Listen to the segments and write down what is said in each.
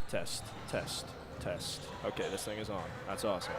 Test, test, test. Okay, this thing is on. That's awesome.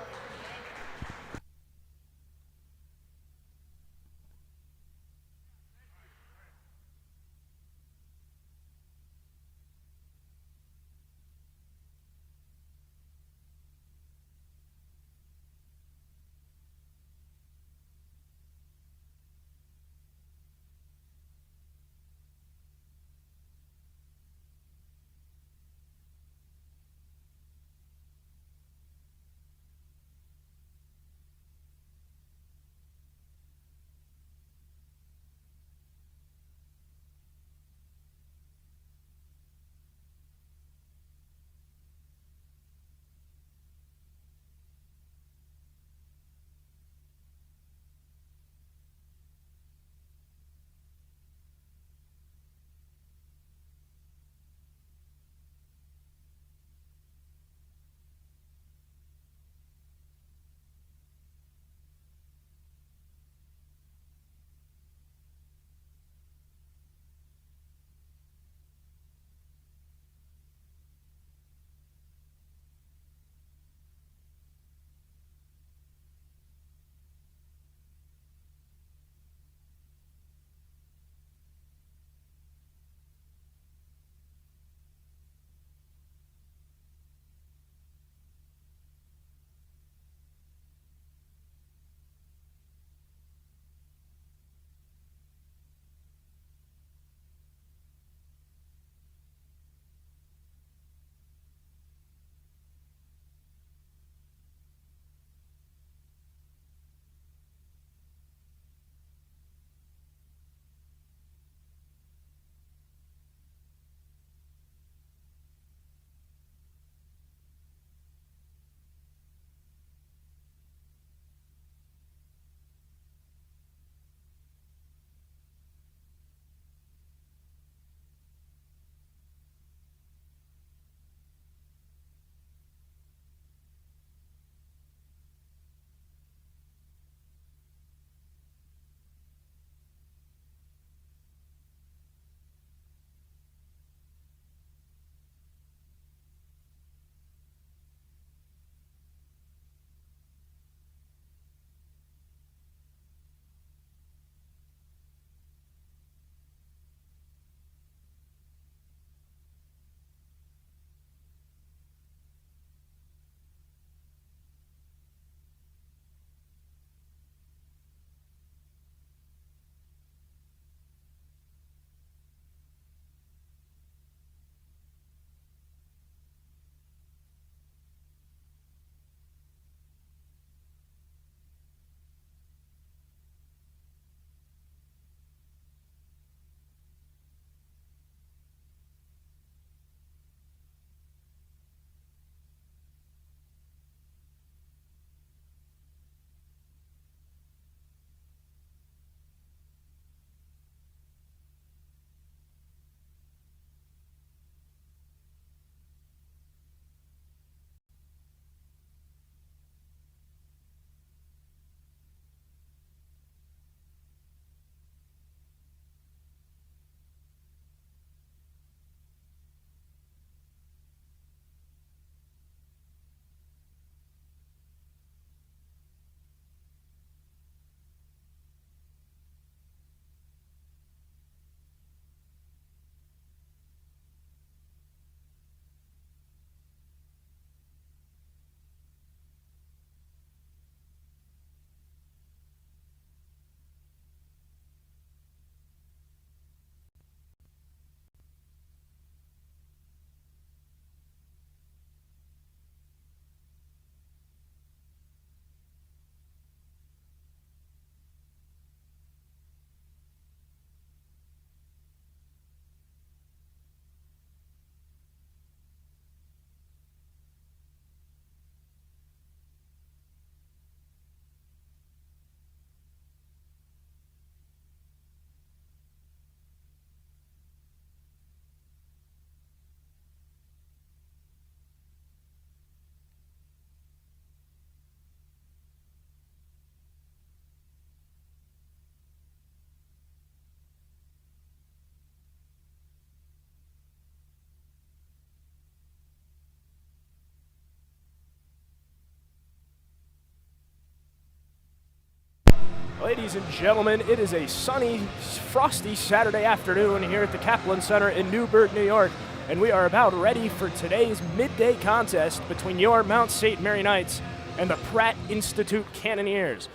Ladies and gentlemen, it is a sunny, frosty Saturday afternoon here at the Kaplan Center in Newburgh, New York, and we are about ready for today's midday contest between your Mount St. Mary Knights and the Pratt Institute Cannoneers.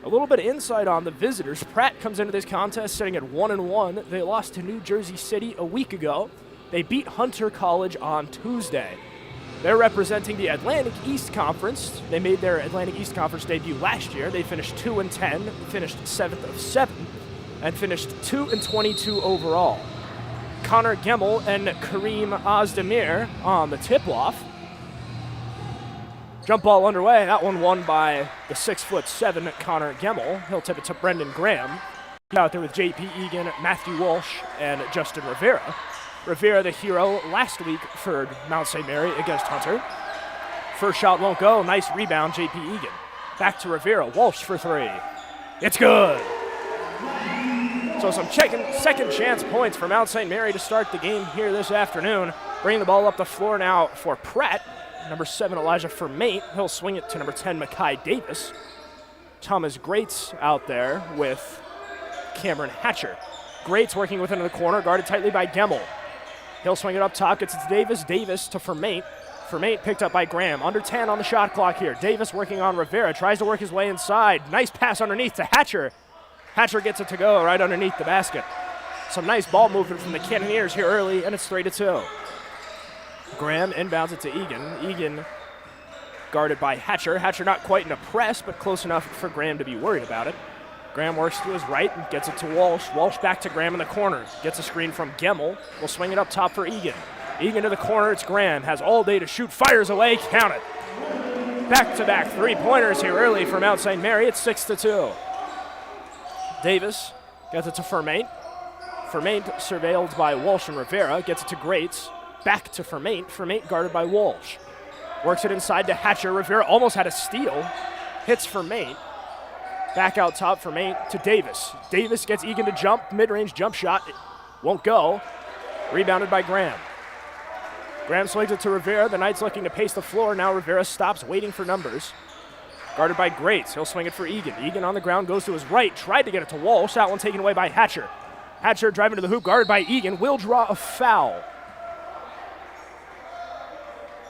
A little bit of insight on the visitors. Pratt comes into this contest sitting at 1-1. They lost to New Jersey City a week ago. They beat Hunter College on Tuesday. They're representing the Atlantic East Conference. They made their Atlantic East Conference debut last year. They finished 2-10, finished 7th of 7, and finished 2-22 overall. Connor Gemmel and Kareem Ozdemir on the tip-off. Jump ball underway. That one won by the 6'7" Connor Gemmel. He'll tip it to Brendan Graham. Out there with J.P. Egan, Matthew Walsh, and Justin Rivera. Rivera, the hero last week for Mount St. Mary against Hunter. First shot won't go. Nice rebound, J.P. Egan. Back to Rivera. Walsh for three. It's good. So some second chance points for Mount St. Mary to start the game here this afternoon. Bringing the ball up the floor now for Pratt. Number 7, Elijah Fermate. He'll swing it to number 10, Makai Davis. Thomas Greats out there with Cameron Hatcher. Greats working within the corner, guarded tightly by Gemmel. He'll swing it up top, gets it to Davis. Davis to Fermate. Fermate picked up by Graham. Under 10 on the shot clock here. Davis working on Rivera, tries to work his way inside. Nice pass underneath to Hatcher. Hatcher gets it to go right underneath the basket. Some nice ball movement from the Cannoneers here early, and it's 3-2. Graham inbounds it to Egan. Egan guarded by Hatcher. Hatcher not quite in a press, but close enough for Graham to be worried about it. Graham works to his right and gets it to Walsh. Walsh back to Graham in the corner. Gets a screen from Gemmel. Will swing it up top for Egan. Egan to the corner. It's Graham. Has all day to shoot. Fires away. Count it. Back-to-back three-pointers here early for Mount St. Mary. It's 6-2. Davis gets it to Fermate. Fermate surveilled by Walsh and Rivera. Gets it to Greats. Back to Fermate. Fermate guarded by Walsh. Works it inside to Hatcher. Rivera almost had a steal. Hits Fermate. Back out top Fermate to Davis. Davis gets Egan to jump. Mid-range jump shot. It won't go. Rebounded by Graham. Graham swings it to Rivera. The Knights looking to pace the floor. Now Rivera stops, waiting for numbers. Guarded by Greats. He'll swing it for Egan. Egan on the ground, goes to his right. Tried to get it to Walsh. That one taken away by Hatcher. Hatcher driving to the hoop, guarded by Egan. Will draw a foul.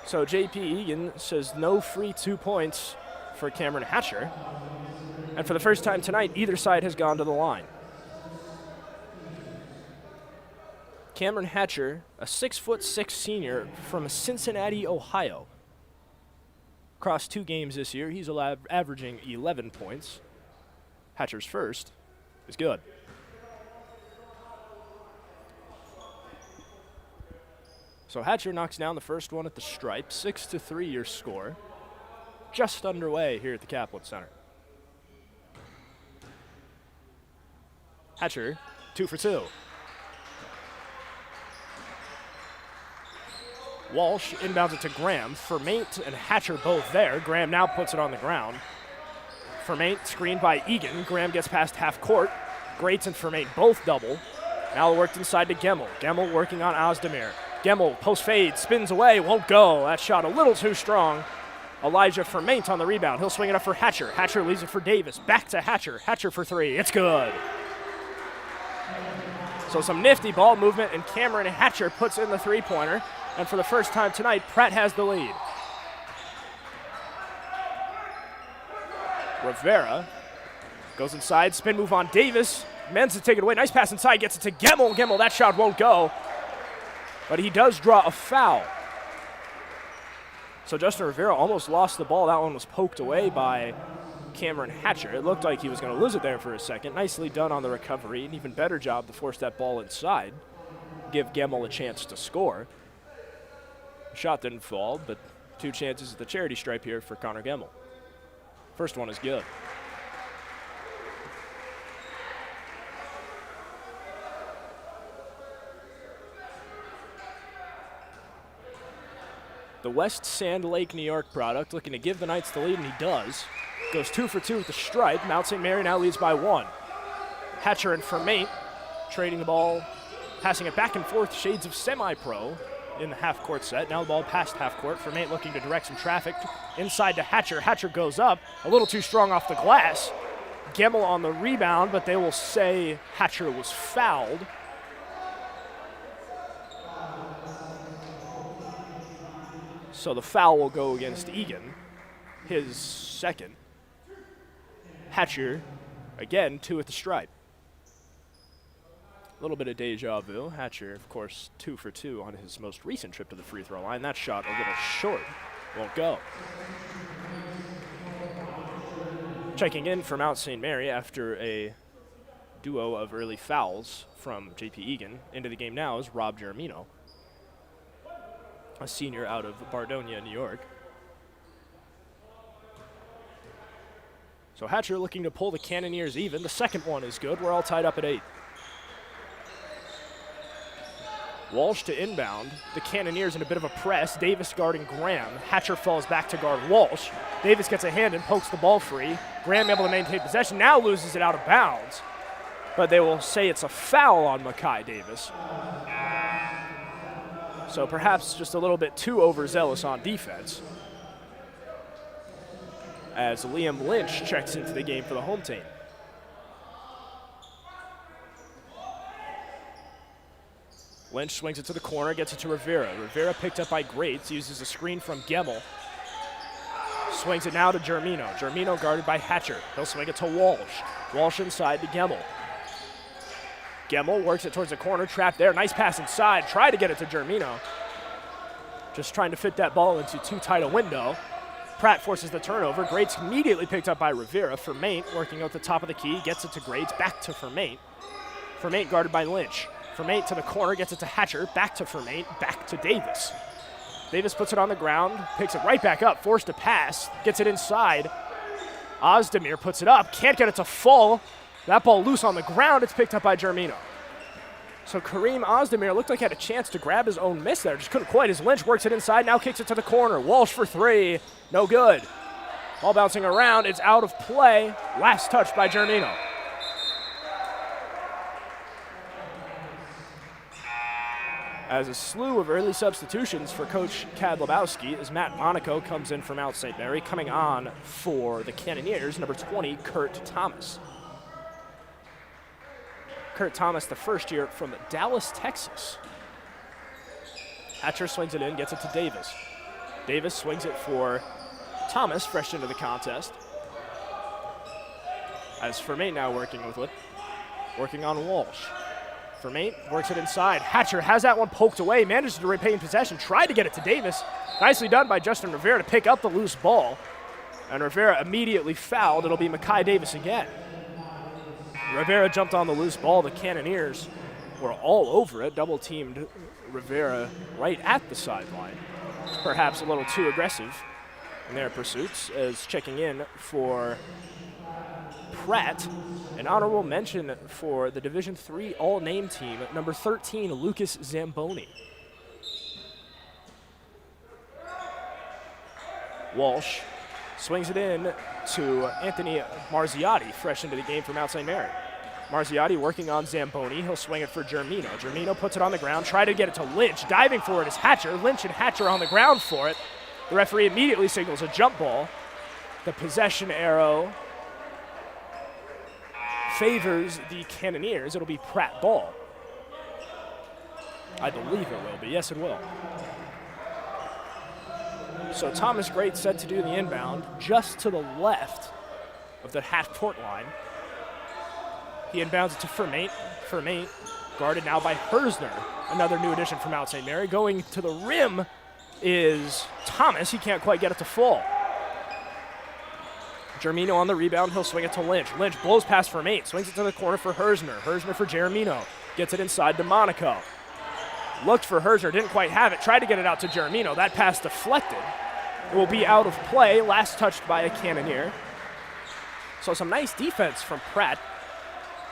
So J.P. Egan says no free 2 points for Cameron Hatcher. And for the first time tonight, either side has gone to the line. Cameron Hatcher, a 6'6" senior from Cincinnati, Ohio. Across 2 games this year, he's averaging 11 points. Hatcher's first is good. So Hatcher knocks down the first one at the stripe. 6-3 your score. Just underway here at the Kaplan Center. Hatcher, 2 for 2. Walsh inbounds it to Graham. Fermate and Hatcher both there. Graham now puts it on the ground. Fermate screened by Egan. Graham gets past half court. Greats and Fermate both double. Now worked inside to Gemmel. Gemmel working on Ozdemir. Gemmel post fade, spins away, won't go. That shot a little too strong. Elijah Fermate on the rebound. He'll swing it up for Hatcher. Hatcher leaves it for Davis. Back to Hatcher. Hatcher for 3. It's good. So some nifty ball movement, and Cameron Hatcher puts in the three-pointer. And for the first time tonight, Pratt has the lead. Rivera goes inside, spin move on Davis. Meant to take it away. Nice pass inside, gets it to Gemmel. Gemmel, that shot won't go. But he does draw a foul. So Justin Rivera almost lost the ball. That one was poked away by Cameron Hatcher. It looked like he was going to lose it there for a second. Nicely done on the recovery. An even better job to force that ball inside. Give Gemmel a chance to score. Shot didn't fall, but 2 chances at the charity stripe here for Connor Gemmel. First one is good. The West Sand Lake, New York product looking to give the Knights the lead, and he does. Goes 2 for 2 with the stripe. Mount St. Mary now leads by 1. Hatcher and Fermate trading the ball, passing it back and forth, shades of semi-pro in the half-court set. Now the ball past half-court. Fermate looking to direct some traffic inside to Hatcher. Hatcher goes up, a little too strong off the glass. Gemmel on the rebound, but they will say Hatcher was fouled. So the foul will go against Egan, his second. Hatcher, again, 2 at the stripe. A little bit of deja vu. Hatcher, of course, 2 for 2 on his most recent trip to the free throw line. That shot a little short. Won't go. Checking in for Mount St. Mary after a duo of early fouls from J.P. Egan. Into the game now is Rob Germino, a senior out of Bardonia, New York. So Hatcher looking to pull the Cannoneers even. The second one is good. We're all tied up at 8. Walsh to inbound. The Cannoneers in a bit of a press. Davis guarding Graham. Hatcher falls back to guard Walsh. Davis gets a hand and pokes the ball free. Graham able to maintain possession. Now loses it out of bounds. But they will say it's a foul on Makai Davis. So perhaps just a little bit too overzealous on defense, as Liam Lynch checks into the game for the home team. Lynch swings it to the corner, gets it to Rivera. Rivera picked up by Grates, uses a screen from Gemmel. Swings it now to Germino. Germino guarded by Hatcher. He'll swing it to Walsh. Walsh inside to Gemmel. Gemmel works it towards the corner, trapped there. Nice pass inside. Try to get it to Germino. Just trying to fit that ball into too tight a window. Pratt forces the turnover. Grates immediately picked up by Rivera. Fermaint working out the top of the key, gets it to Grates, back to Fermaint. Fermaint guarded by Lynch. Fermaint to the corner, gets it to Hatcher, back to Fermaint, back to Davis. Davis puts it on the ground, picks it right back up, forced to pass, gets it inside. Ozdemir puts it up, can't get it to fall. That ball loose on the ground, it's picked up by Germino. So Kareem Ozdemir looked like he had a chance to grab his own miss there, just couldn't quite as Lynch works it inside, now kicks it to the corner. Walsh for 3, no good. Ball bouncing around, it's out of play. Last touch by Germino. As a slew of early substitutions for Coach Kadlabowski as Matt Monaco comes in from Mount St. Mary, coming on for the Cannoneers, number 20, Kurt Thomas. Kurt Thomas, the first year from Dallas, Texas. Hatcher swings it in, gets it to Davis. Davis swings it for Thomas, fresh into the contest. As Fermaint now working with it, working on Walsh. Fermaint works it inside. Hatcher has that one poked away, manages to retain possession, tried to get it to Davis. Nicely done by Justin Rivera to pick up the loose ball. And Rivera immediately fouled. It'll be Makai Davis again. Rivera jumped on the loose ball. The Cannoneers were all over it, double-teamed Rivera right at the sideline. Perhaps a little too aggressive in their pursuits, as checking in for Pratt. An honorable mention for the Division III all-name team, number 13, Lucas Zamboni. Walsh swings it in to Anthony Marziotti, fresh into the game for Mount St. Mary. Marziotti working on Zamboni. He'll swing it for Germino. Germino puts it on the ground, try to get it to Lynch. Diving for it is Hatcher. Lynch and Hatcher on the ground for it. The referee immediately signals a jump ball. The possession arrow favors the Cannoneers. It'll be Pratt ball. I believe it will be. Yes, it will. So Thomas Great set to do the inbound just to the left of the half-court line. He inbounds it to Fermaint. Fermaint guarded now by Hersner, another new addition from Mount St. Mary. Going to the rim is Thomas. He can't quite get it to fall. Germino on the rebound. He'll swing it to Lynch. Lynch blows past Fermaint, swings it to the corner for Hersner. Hersner for Germino. Gets it inside to Monaco. Looked for Hersner, didn't quite have it. Tried to get it out to Germino. That pass deflected. It will be out of play. Last touched by a Cannoneer. So some nice defense from Pratt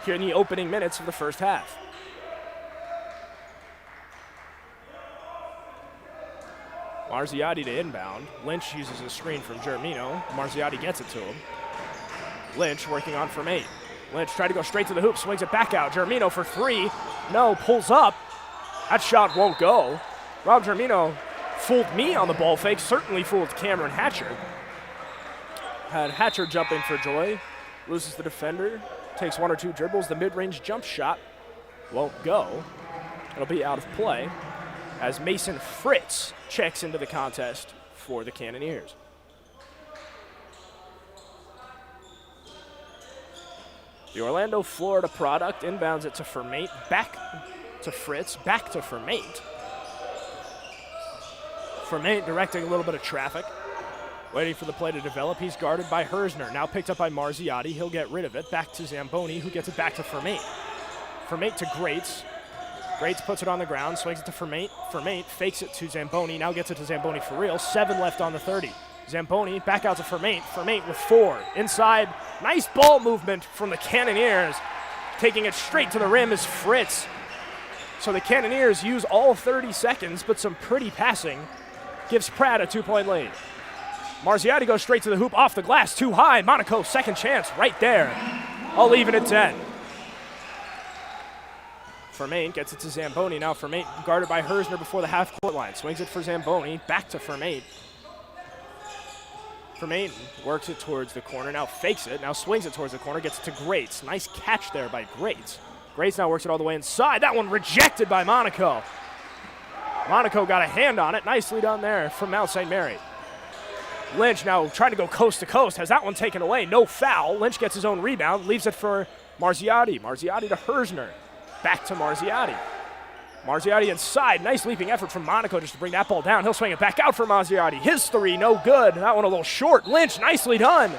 here in the opening minutes of the first half. Marziotti to inbound. Lynch uses a screen from Germino. Marziotti gets it to him. Lynch working on Fermaint. Lynch tried to go straight to the hoop, swings it back out. Germino for 3. No, pulls up. That shot won't go. Rob Germino fooled me on the ball fake, certainly fooled Cameron Hatcher. Had Hatcher jumping for joy. Loses the defender, takes 1 or 2 dribbles. The mid-range jump shot won't go. It'll be out of play as Mason Fritz checks into the contest for the Cannoneers. The Orlando, Florida product inbounds it to Fermate, back to Fritz, back to Fermate. Fermate directing a little bit of traffic, waiting for the play to develop. He's guarded by Hersner, now picked up by Marziotti. He'll get rid of it, back to Zamboni, who gets it back to Fermate. Fermate to Grates. Grates puts it on the ground, swings it to Fermate. Fermate fakes it to Zamboni, now gets it to Zamboni for real. 7 left on the 30. Zamboni back out to Fermate. Fermate with 4. Inside, nice ball movement from the Cannoneers. Taking it straight to the rim is Fritz. So the Cannoneers use all 30 seconds, but some pretty passing gives Pratt a 2-point lead. Marziotti goes straight to the hoop, off the glass, too high. Monaco, second chance right there. I'll leave it at 10. Fermate gets it to Zamboni. Now Fermate guarded by Hersner before the half-court line. Swings it for Zamboni, back to Fermate. Fermate works it towards the corner, now fakes it, now swings it towards the corner, gets it to Grates. Nice catch there by Grates. Grates now works it all the way inside. That one rejected by Monaco. Monaco got a hand on it. Nicely done there from Mount St. Mary. Lynch now trying to go coast to coast, has that one taken away. No foul. Lynch gets his own rebound, leaves it for Marziotti. Marziotti to Hersner. Back to Marziotti. Marziotti inside. Nice leaping effort from Monaco just to bring that ball down. He'll swing it back out for Marziotti. His 3, no good. That one a little short. Lynch, nicely done.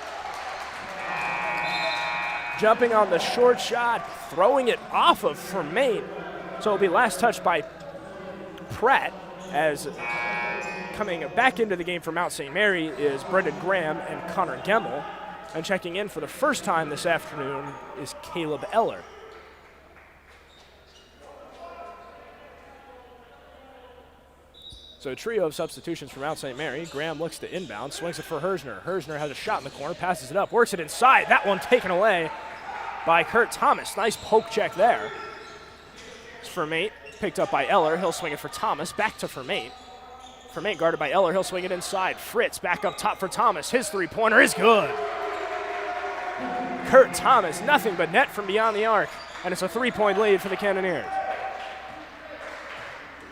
Jumping on the short shot, throwing it off of Fermate. So it'll be last touched by Pratt, as coming back into the game for Mount St. Mary is Brendan Graham and Connor Gemmel. And checking in for the first time this afternoon is Caleb Eller. So a trio of substitutions for Mount St. Mary. Graham looks to inbound, swings it for Hersner. Hersner has a shot in the corner, passes it up, works it inside. That one taken away by Kurt Thomas. Nice poke check there. It's Fermate, picked up by Eller. He'll swing it for Thomas, back to Fermate. Fermate guarded by Eller. He'll swing it inside. Fritz back up top for Thomas. His 3-pointer is good. Kurt Thomas, nothing but net from beyond the arc. And it's a 3-point lead for the Cannoneers.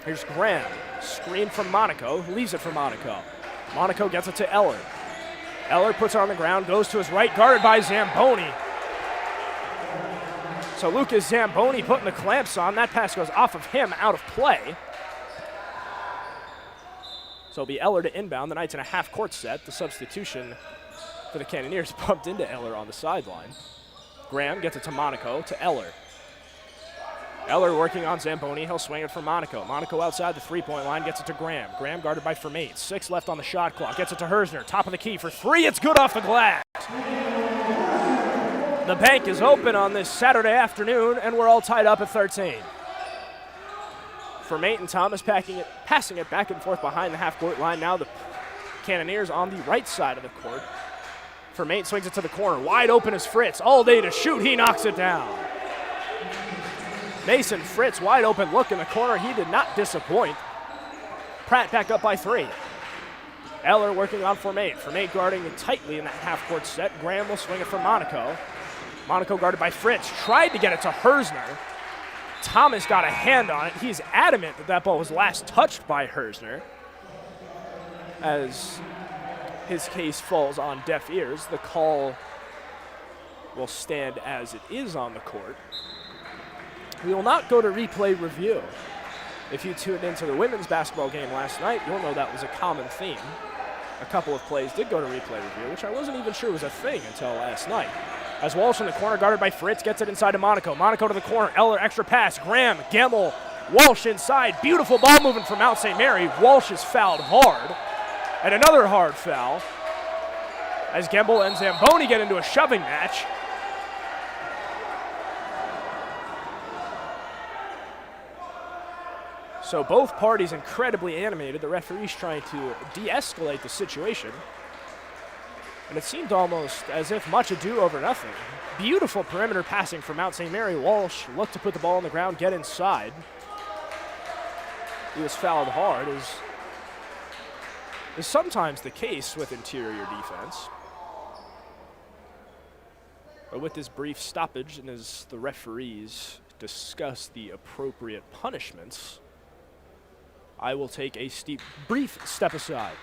Here's Graham. Screen from Monaco, leaves it for Monaco. Monaco gets it to Eller. Eller puts it on the ground, goes to his right, guarded by Zamboni. So Lucas Zamboni putting the clamps on. That pass goes off of him, out of play. So it'll be Eller to inbound. The Knights in a half-court set. The substitution for the Cannoneers bumped into Eller on the sideline. Graham gets it to Monaco, to Eller. Eller working on Zamboni. He'll swing it for Monaco. Monaco outside the 3-point line, gets it to Graham. Graham guarded by Fermate. 6 left on the shot clock. Gets it to Hersner. Top of the key for 3. It's good off the glass. The bank is open on this Saturday afternoon, and we're all tied up at 13. Fermate and Thomas passing it back and forth behind the half-court line. Now the Cannoneers on the right side of the court. Fermate swings it to the corner. Wide open is Fritz. All day to shoot. He knocks it down. Mason Fritz, wide open look in the corner. He did not disappoint. Pratt back up by 3. Eller working on Fermate. Fermate guarding it tightly in that half-court set. Graham will swing it for Monaco. Monaco guarded by Fritz. Tried to get it to Hersner. Thomas got a hand on it. He's adamant that that ball was last touched by Hersner. As his case falls on deaf ears, the call will stand as it is on the court. We will not go to replay review. If you tuned into the women's basketball game last night, you'll know that was a common theme. A couple of plays did go to replay review, which I wasn't even sure was a thing until last night. As Walsh in the corner, guarded by Fritz, gets it inside to Monaco. Monaco to the corner. Eller, extra pass. Graham, Gemmel, Walsh inside. Beautiful ball movement from Mount St. Mary. Walsh is fouled hard. And another hard foul as Gemmel and Zamboni get into a shoving match. So both parties incredibly animated. The referee's trying to de-escalate the situation. And it seemed almost as if much ado over nothing. Beautiful perimeter passing from Mount St. Mary. Walsh looked to put the ball on the ground, get inside. He was fouled hard, as is sometimes the case with interior defense. But with this brief stoppage and as the referees discuss the appropriate punishments, I will take a brief step aside.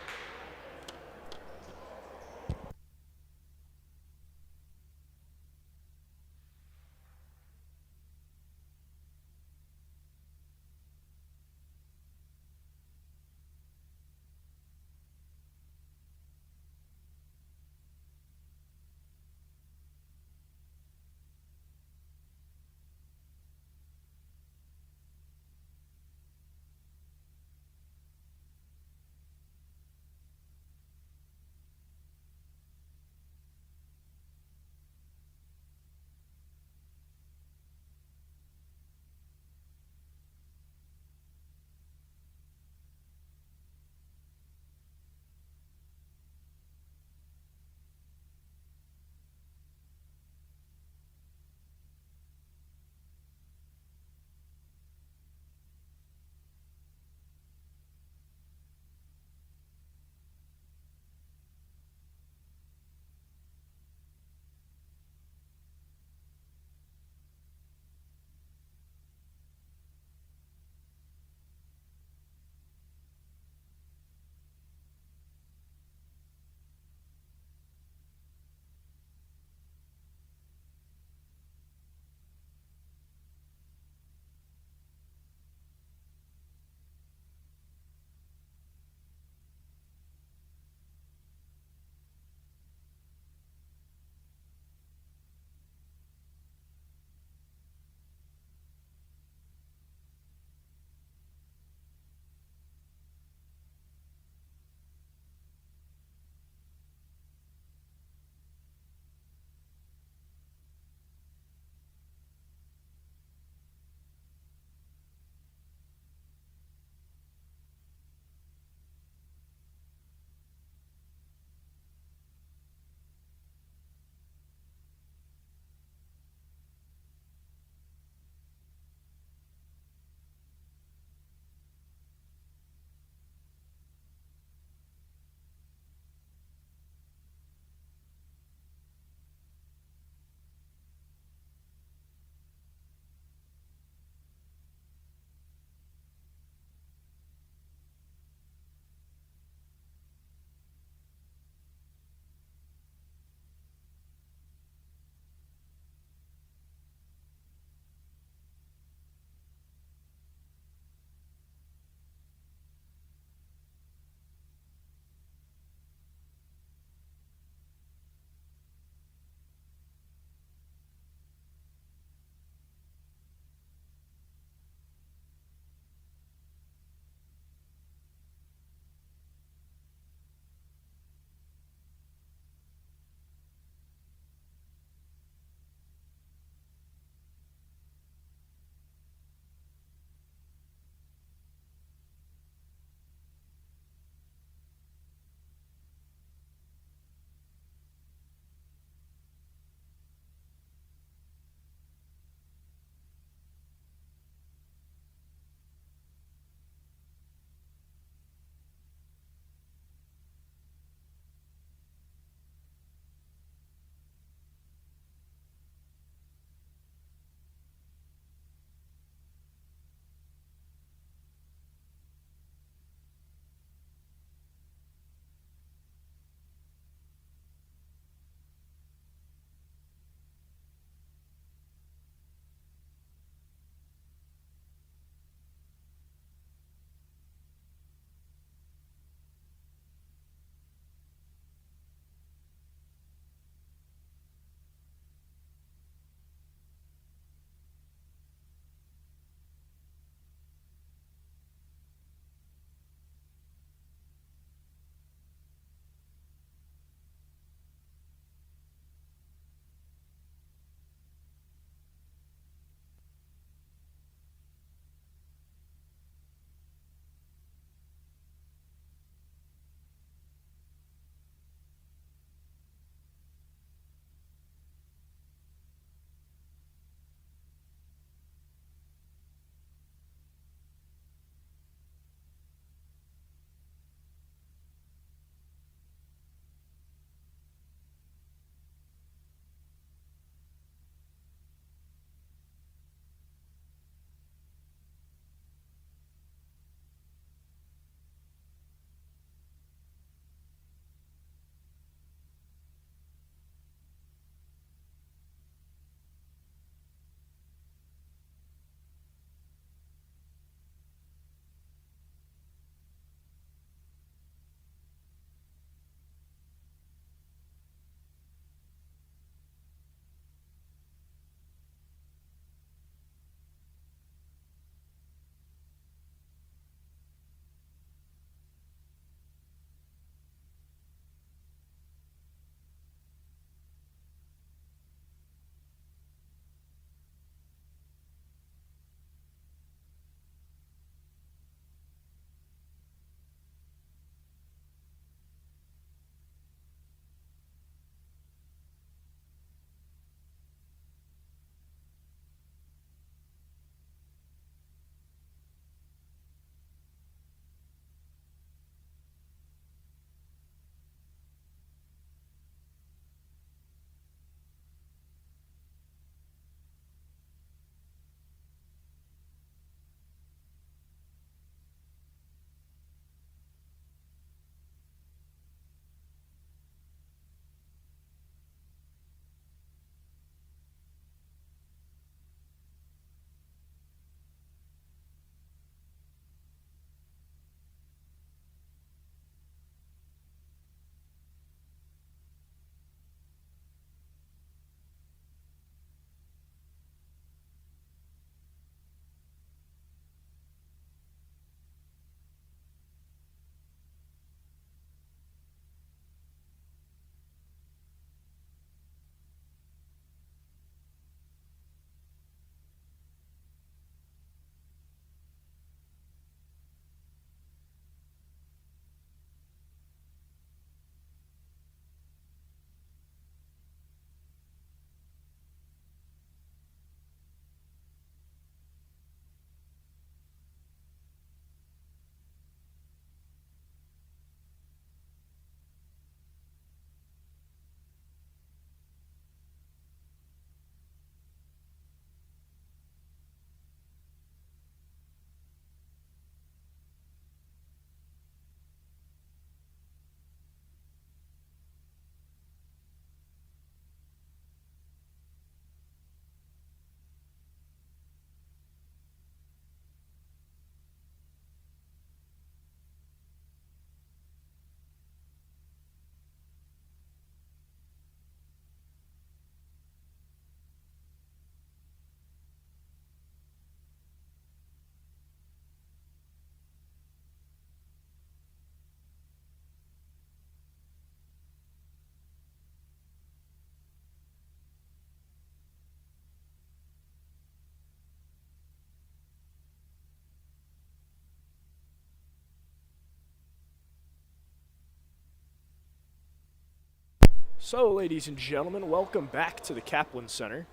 So, ladies and gentlemen, welcome back to the Kaplan Center.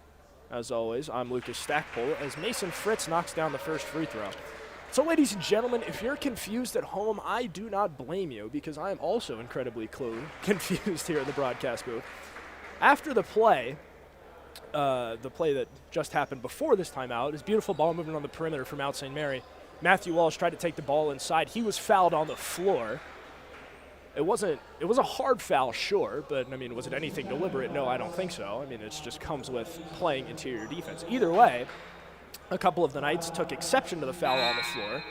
As always, I'm Lucas Stackpole as Mason Fritz knocks down the first free throw. So, ladies and gentlemen, if you're confused at home, I do not blame you because I am also incredibly confused here in the broadcast booth. After the play that just happened before this timeout, is beautiful ball movement on the perimeter from Mount St. Mary. Matthew Walsh tried to take the ball inside. He was fouled on the floor. It was a hard foul, sure, but, I mean, was it anything deliberate? No, I don't think so. I mean, it just comes with playing interior defense. Either way, a couple of the Knights took exception to the foul on the floor,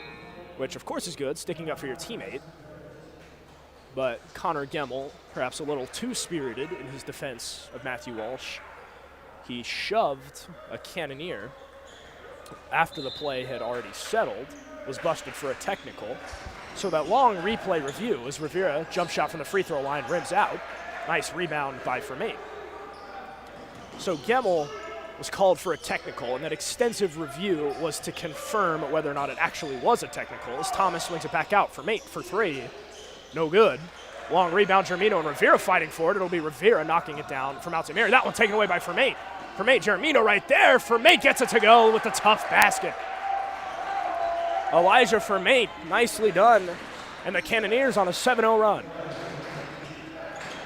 which, of course, is good, sticking up for your teammate. But Connor Gemmel, perhaps a little too spirited in his defense of Matthew Walsh, he shoved a Cannoneer after the play had already settled, was busted for a technical. So that long replay review as Rivera, jump shot from the free throw line, rims out. Nice rebound by Vermate. So Gemmel was called for a technical, and that extensive review was to confirm whether or not it actually was a technical. As Thomas swings it back out, Vermate for three. No good. Long rebound, Germino and Rivera fighting for it. It'll be Rivera knocking it down from outside Mary. That one taken away by Vermate. Vermate, Germino right there. Vermate gets it to go with the tough basket. Elijah Vermate, nicely done. And the Cannoneers on a 7-0 run.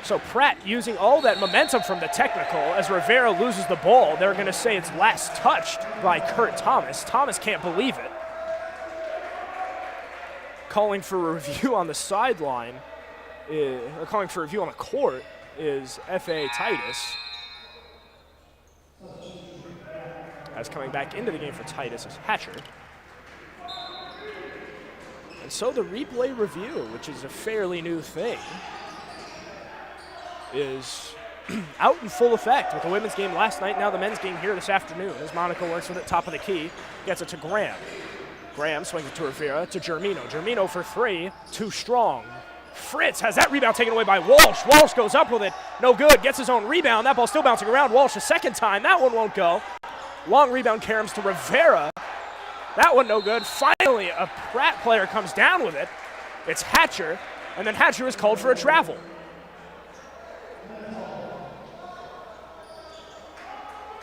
So Pratt using all that momentum from the technical as Rivera loses the ball. They're going to say it's last touched by Kurt Thomas. Thomas can't believe it. Calling for a review on the sideline, or calling for a review on the court, is F.A. Titus. As coming back into the game for Titus is Hatcher. And so the replay review, which is a fairly new thing, is out in full effect with the women's game last night, now the men's game here this afternoon as Monaco works with it top of the key, gets it to Graham. Graham swings it to Rivera, to Germino. Germino for three, too strong. Fritz has that rebound taken away by Walsh. Walsh goes up with it, no good, gets his own rebound. That ball still bouncing around. Walsh a second time, that one won't go. Long rebound caroms to Rivera. That one no good. Finally, a Pratt player comes down with it. It's Hatcher, and then Hatcher is called for a travel.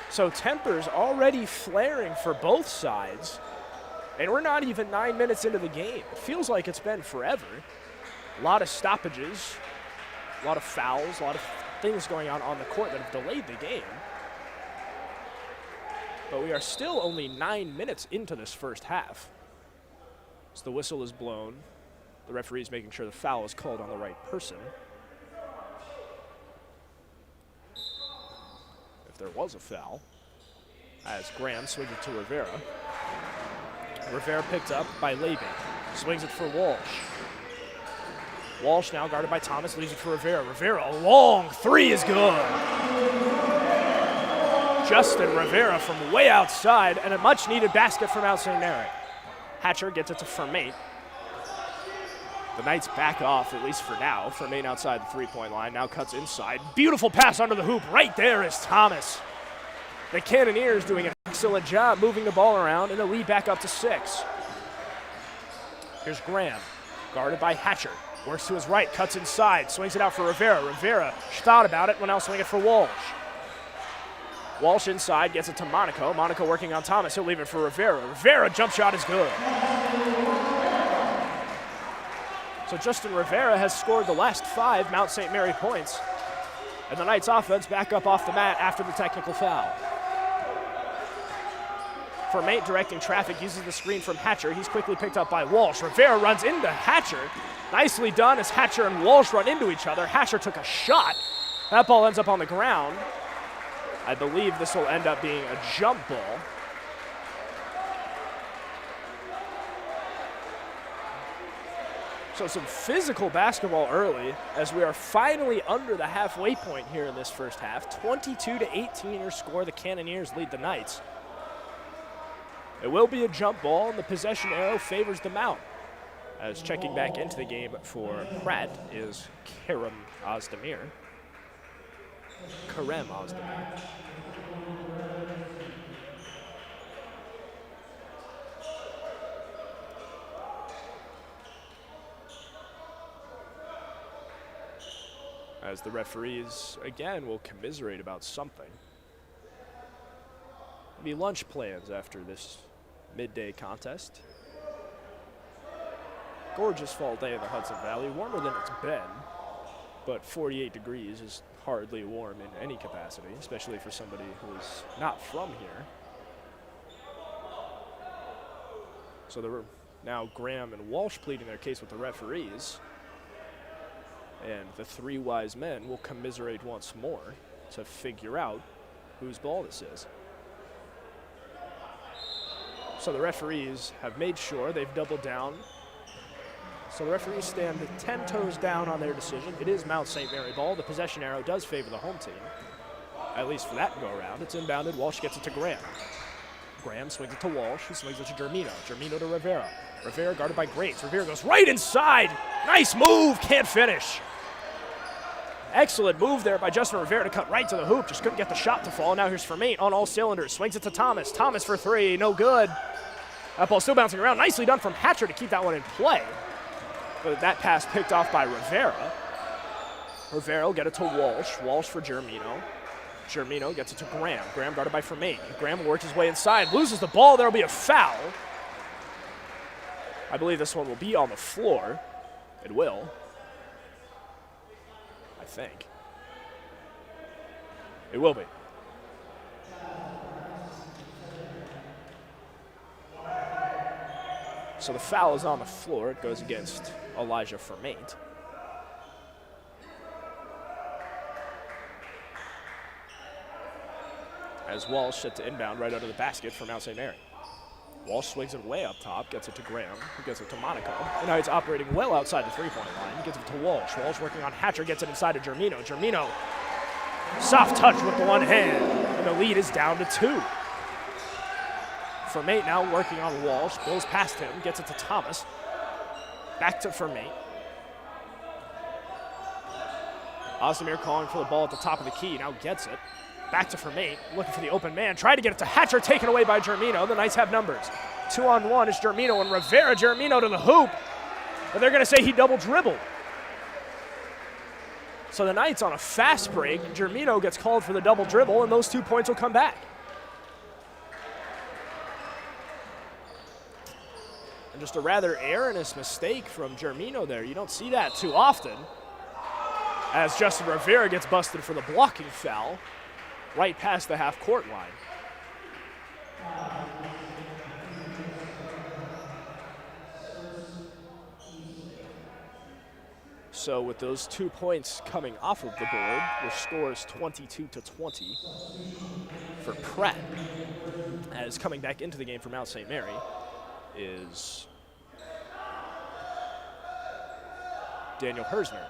So tempers already flaring for both sides, and we're not even 9 minutes into the game. It feels like it's been forever. A lot of stoppages, a lot of fouls, a lot of things going on the court that have delayed the game. But we are still only 9 minutes into this first half. So the whistle is blown. The referee is making sure the foul is called on the right person. If there was a foul, as Graham swings it to Rivera. Rivera picked up by Laban. Swings it for Walsh. Walsh now guarded by Thomas, leaves it for Rivera. Rivera, a long three is good. Justin Rivera from way outside, and a much-needed basket from Mount St. Mary. Hatcher gets it to Vermate. The Knights back off, at least for now. Vermate outside the three-point line, now cuts inside. Beautiful pass under the hoop. Right there is Thomas. The Cannoneers doing an excellent job moving the ball around, and the lead back up to 6. Here's Graham, guarded by Hatcher. Works to his right, cuts inside, swings it out for Rivera. Rivera thought about it, will now swing it for Walsh. Walsh inside, gets it to Monaco. Monaco working on Thomas. He'll leave it for Rivera. Rivera, jump shot is good. So Justin Rivera has scored the last 5 Mount St. Mary points. And the Knights offense back up off the mat after the technical foul. Vermate directing traffic, uses the screen from Hatcher. He's quickly picked up by Walsh. Rivera runs into Hatcher. Nicely done as Hatcher and Walsh run into each other. Hatcher took a shot. That ball ends up on the ground. I believe this will end up being a jump ball. So some physical basketball early as we are finally under the halfway point here in this first half. 22-18 your score. The Cannoneers lead the Knights. It will be a jump ball, and the possession arrow favors the Mount. As checking back into the game for Pratt is Kerem Ozdemir. as the referees, again, will commiserate about something. Maybe lunch plans after this midday contest. Gorgeous fall day in the Hudson Valley, warmer than it's been, but 48 degrees is hardly warm in any capacity, especially for somebody who is not from here. So there were now Graham and Walsh pleading their case with the referees, and the three wise men will commiserate once more to figure out whose ball this is. So the referees have made sure they've doubled down. So the referees stand 10 toes down on their decision. It is Mount St. Mary ball. The possession arrow does favor the home team, at least for that go-around. It's inbounded. Walsh gets it to Graham. Graham swings it to Walsh, who swings it to Germino. Germino to Rivera. Rivera guarded by Grates. Rivera goes right inside. Nice move. Can't finish. Excellent move there by Justin Rivera to cut right to the hoop. Just couldn't get the shot to fall. Now here's Vermaet on all cylinders. Swings it to Thomas. Thomas for three. No good. That ball still bouncing around. Nicely done from Hatcher to keep that one in play. But that pass picked off by Rivera. Rivera will get it to Walsh. Walsh for Germino. Germino gets it to Graham. Graham guarded by Vermaet. Graham works his way inside. Loses the ball. There will be a foul. I believe this one will be on the floor. It will. I think. It will be. So the foul is on the floor. It goes against Elijah Vermaet. As Walsh set to inbound right under the basket for Mount St. Mary. Walsh swings it way up top, gets it to Graham, who gets it to Monaco. And now he's operating well outside the three-point line. He gets it to Walsh. Walsh working on Hatcher, gets it inside to Germino. Germino, soft touch with the one hand, and the lead is down to 2. Vermaet now working on Walsh, blows past him, gets it to Thomas. Back to Vermaet. Ozdemir calling for the ball at the top of the key, now gets it. Back to Vermaet, looking for the open man. Tried to get it to Hatcher, taken away by Germino. The Knights have numbers. 2-on-1 is Germino and Rivera. Germino to the hoop. But they're going to say he double dribbled. So the Knights on a fast break. Germino gets called for the double dribble, and those 2 points will come back. And just a rather erroneous mistake from Germino there. You don't see that too often, as Justin Rivera gets busted for the blocking foul right past the half-court line. So with those 2 points coming off of the board, the score is 22-20 for Pratt. As coming back into the game for Mount St. Mary is Daniel Hersner.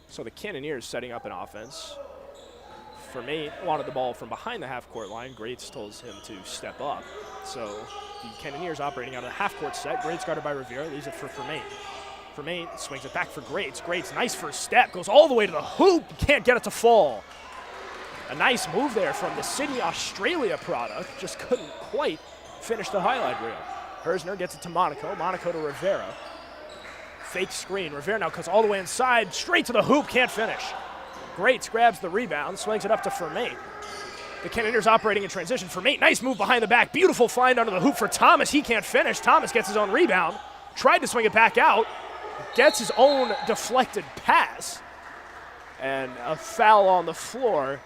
So the Cannoneers setting up an offense. Vermaet wanted the ball from behind the half-court line. Grates tells him to step up. So the Cannoneers operating out of the half-court set. Grates guarded by Rivera, leaves it for Vermaet. Vermaet swings it back for Grates. Grates, nice first step, goes all the way to the hoop. Can't get it to fall. A nice move there from the Sydney, Australia product. Just couldn't quite finish the highlight reel. Hersner gets it to Monaco. Monaco to Rivera. Fake screen. Rivera now cuts all the way inside, straight to the hoop, can't finish. Grates grabs the rebound, swings it up to Vermaet. The Cannoneers operating in transition. Vermaet, nice move behind the back. Beautiful find under the hoop for Thomas. He can't finish. Thomas gets his own rebound. Tried to swing it back out. Gets his own deflected pass. And a foul on the floor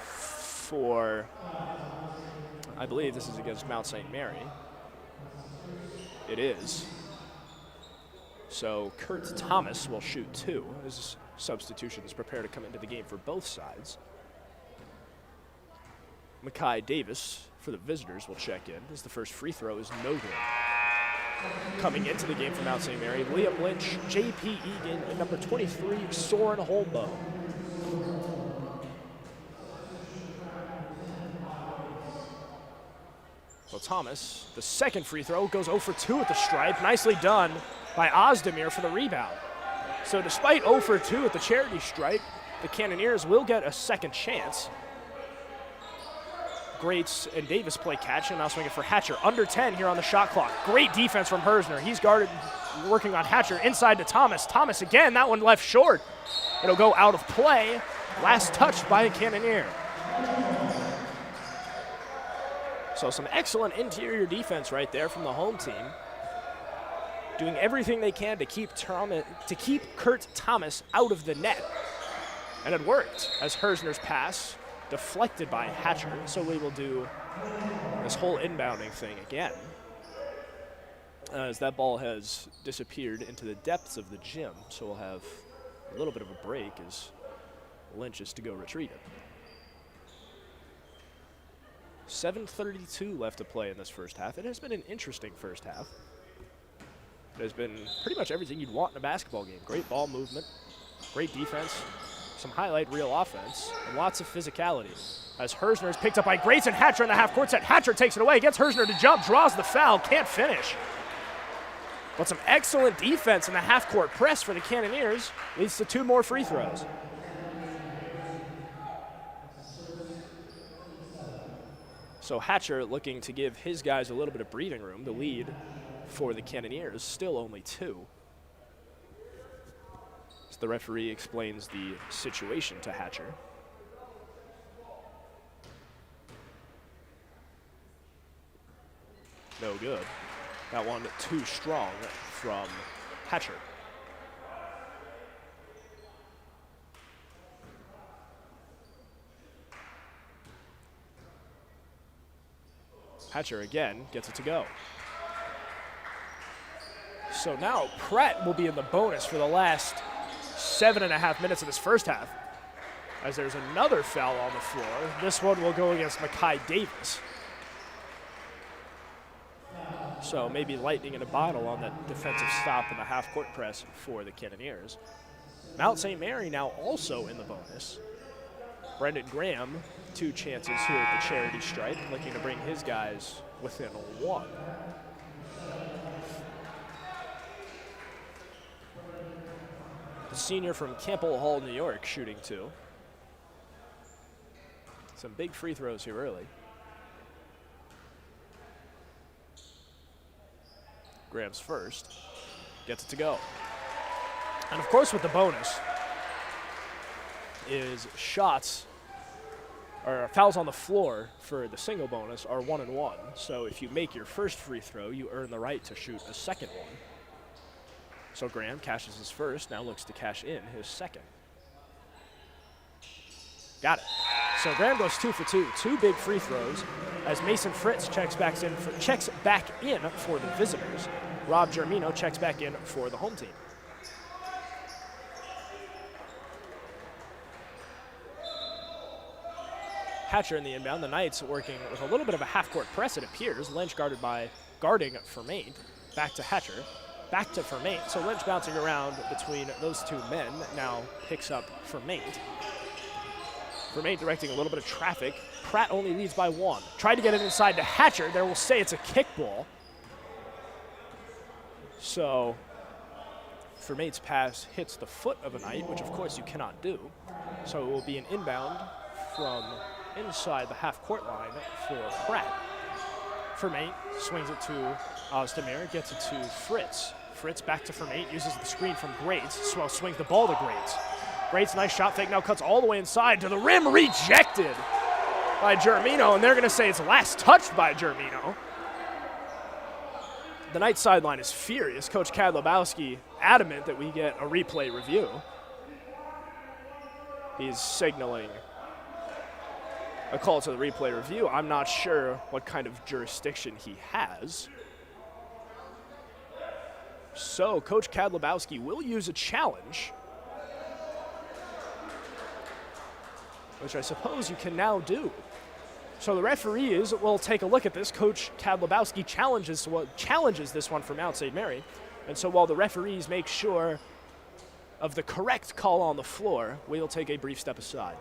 for, I believe this is against Mount St. Mary. It is. So Kurt Thomas will shoot 2. His substitutions prepare to come into the game for both sides. Makai Davis for the visitors will check in as the first free throw is no good. Coming into the game for Mount St. Mary, Liam Lynch, J.P. Egan, and number 23, Soren Holmbo. Well, Thomas, the second free throw, goes 0 for 2 at the stripe. Nicely done by Ozdemir for the rebound. So despite 0 for 2 at the charity stripe, the Cannoneers will get a second chance. Greats and Davis play catch, and now swinging for Hatcher. Under 10 here on the shot clock. Great defense from Hersner. He's guarded, working on Hatcher. Inside to Thomas. Thomas again, that one left short. It'll go out of play. Last touched by a Cannoneer. So some excellent interior defense right there from the home team. Doing everything they can to keep Kurt Thomas out of the net. And it worked as Hersner's pass deflected by Hatcher. So we will do this whole inbounding thing again, as that ball has disappeared into the depths of the gym. So we'll have a little bit of a break as Lynch is to go retrieve it. 7:32 left to play in this first half. It has been an interesting first half. It has been pretty much everything you'd want in a basketball game. Great ball movement, great defense, some highlight reel offense, and lots of physicality. As Hersner is picked up by Greats and Hatcher in the half-court set. Hatcher takes it away, gets Hersner to jump, draws the foul, can't finish. But some excellent defense in the half-court press for the Cannoneers leads to 2 more free throws. So Hatcher looking to give his guys a little bit of breathing room. The lead for the Cannoneers still only 2. So the referee explains the situation to Hatcher. No good. That one too strong from Hatcher. Hatcher again gets it to go. So now Pratt will be in the bonus for the last 7.5 minutes of this first half, as there's another foul on the floor. This one will go against Makai Davis. So maybe lightning in a bottle on that defensive stop in the half-court press for the Cannoneers. Mount St. Mary now also in the bonus. Brendan Graham, 2 chances here at the charity stripe, looking to bring his guys within 1. The senior from Campbell Hall, New York, shooting 2. Some big free throws here early. Graham's first, gets it to go. And of course with the bonus is shots, or fouls on the floor for the single bonus are 1 and 1. So if you make your first free throw, you earn the right to shoot a second one. So Graham cashes his first, now looks to cash in his second. Got it. So Graham goes 2 for 2, 2 big free throws, as Mason Fritz checks back in for the visitors. Rob Germino checks back in for the home team. Hatcher in the inbound. The Knights working with a little bit of a half-court press, it appears. Lynch guarding Fermain. Back to Hatcher. Back to Fermain. So Lynch bouncing around between those 2 men. Now picks up Fermain. Fermain directing a little bit of traffic. Pratt only leads by 1. Tried to get it inside to Hatcher. There will say it's a kickball. So Fermain's pass hits the foot of a Knight, which of course you cannot do. So it will be an inbound from inside the half-court line for Pratt. Fermain swings it to Ozdemir, gets it to Fritz. Fritz back to Fermain, uses the screen from Grates. Swell swings the ball to Grates. Grates, nice shot fake, now cuts all the way inside to the rim, rejected by Germino, and they're going to say it's last touched by Germino. The Knights sideline is furious. Coach Kadlubowski adamant that we get a replay review. He's signaling a call to the replay review. I'm not sure what kind of jurisdiction he has. So Coach Kadlubowski will use a challenge, which I suppose you can now do. So the referees will take a look at this. Coach Kadlubowski challenges this one for Mount St. Mary. And so while the referees make sure of the correct call on the floor, we'll take a brief step aside.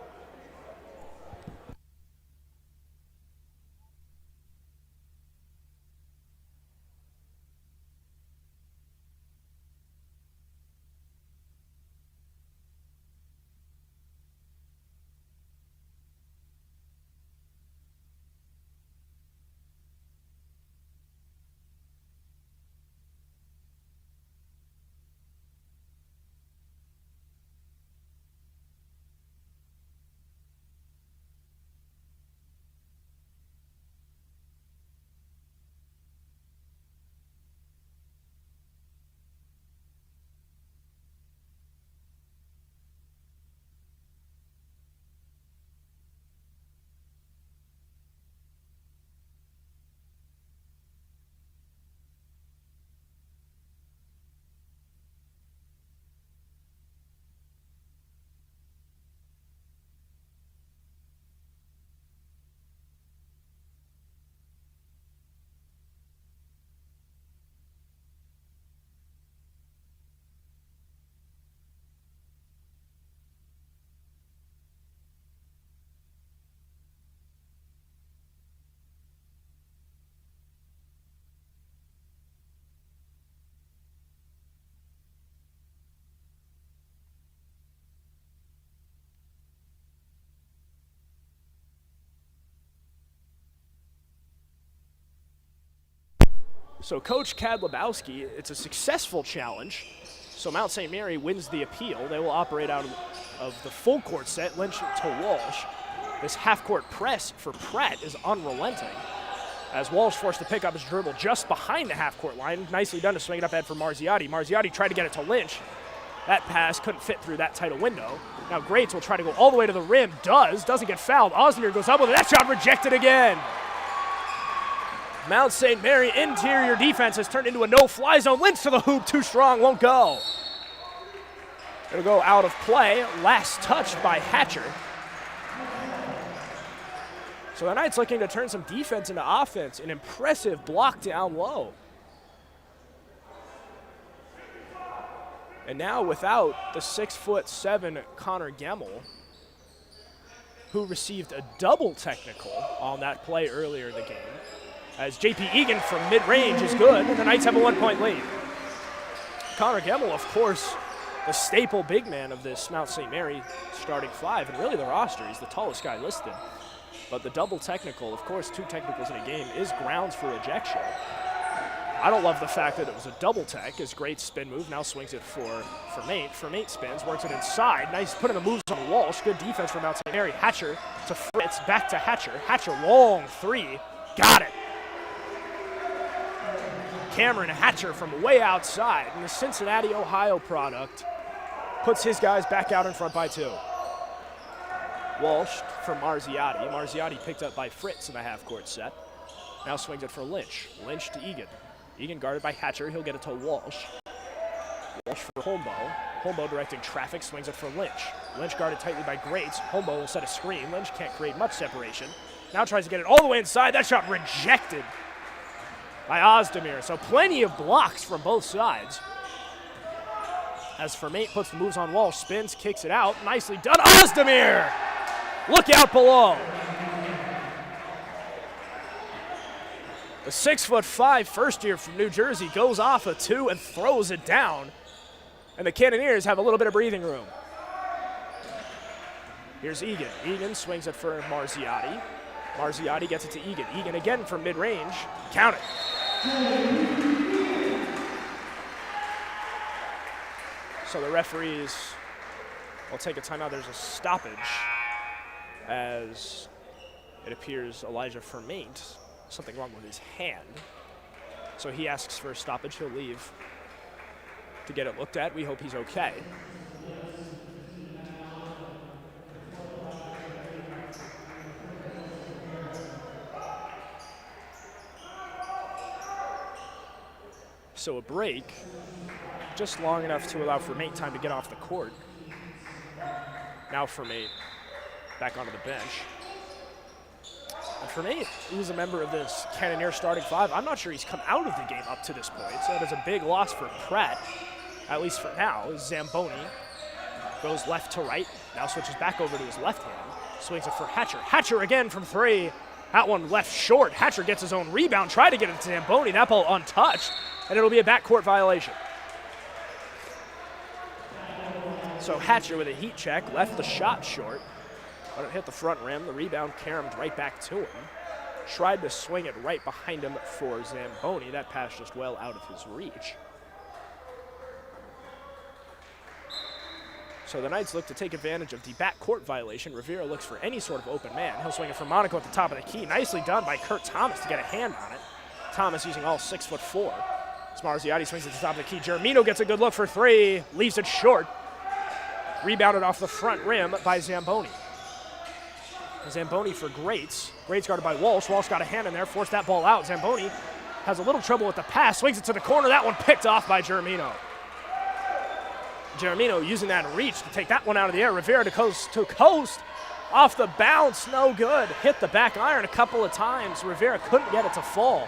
So Coach Kadlabowski, it's a successful challenge. So Mount St. Mary wins the appeal. They will operate out of the full court set, Lynch to Walsh. This half-court press for Pratt is unrelenting, as Walsh forced to pick up his dribble just behind the half-court line. Nicely done to swing it up ahead for Marziotti. Marziotti tried to get it to Lynch. That pass couldn't fit through that tight a window. Now Grates will try to go all the way to the rim. Doesn't get fouled. Osmir goes up with it. That shot rejected again. Mount St. Mary interior defense has turned into a no-fly zone. Lynch to the hoop, too strong, won't go. It'll go out of play. Last touched by Hatcher. So the Knights looking to turn some defense into offense. An impressive block down low. And now without the 6'7" Connor Gemmel, who received a double technical on that play earlier in the game, as J.P. Egan from mid-range is good, and the Knights have a 1-point lead. Connor Gemmel, of course, the staple big man of this Mount St. Mary starting five, and really the roster. He's the tallest guy listed. But the double technical, of course, 2 technicals in a game, is grounds for ejection. I don't love the fact that it was a double tech. His great spin move now swings it for Mate. Mate spins, works it inside. Nice putting the moves on Walsh. Good defense from Mount St. Mary. Hatcher to Fritz, back to Hatcher. Hatcher, long three. Got it. Cameron Hatcher from way outside. And the Cincinnati, Ohio product puts his guys back out in front by 2. Walsh from Marziotti. Marziotti picked up by Fritz in the half-court set. Now swings it for Lynch. Lynch to Egan. Egan guarded by Hatcher. He'll get it to Walsh. Walsh for Holmbo. Holmbo directing traffic, swings it for Lynch. Lynch guarded tightly by Grates. Holmbo will set a screen. Lynch can't create much separation. Now tries to get it all the way inside. That shot rejected by Ozdemir. So plenty of blocks from both sides. As Fermate puts the moves on Walsh, spins, kicks it out. Nicely done. Ozdemir! Look out below. The 6'5" first year from New Jersey goes off a 2 and throws it down. And the Cannoneers have a little bit of breathing room. Here's Egan. Egan swings it for Marziotti. Marziotti gets it to Egan. Egan again from mid-range. Count it. So the referees will take a timeout. There's a stoppage as it appears Elijah Fermate, something wrong with his hand. So he asks for a stoppage. He'll leave to get it looked at. We hope he's okay. So a break, just long enough to allow Fermate time to get off the court. Now Fermate back onto the bench. And Fermate, who's a member of this Cannoneer starting five, I'm not sure he's come out of the game up to this point. So that is a big loss for Pratt, at least for now. Zamboni goes left to right, now switches back over to his left hand. Swings it for Hatcher. Hatcher again from 3. That one left short. Hatcher gets his own rebound, tried to get it to Zamboni. That ball untouched, and it'll be a backcourt violation. So Hatcher with a heat check, left the shot short, but it hit the front rim. The rebound caromed right back to him. Tried to swing it right behind him for Zamboni. That pass just well out of his reach. So the Knights look to take advantage of the backcourt violation. Rivera looks for any sort of open man. He'll swing it for Monaco at the top of the key. Nicely done by Kurt Thomas to get a hand on it. Thomas using all 6'4". Marziotti swings at the top of the key. Germino gets a good look for 3. Leaves it short. Rebounded off the front rim by Zamboni. Zamboni for Grates. Grates guarded by Walsh. Walsh got a hand in there, forced that ball out. Zamboni has a little trouble with the pass. Swings it to the corner. That one picked off by Germino. Germino using that reach to take that one out of the air. Rivera to coast. Off the bounce, no good. Hit the back iron a couple of times. Rivera couldn't get it to fall.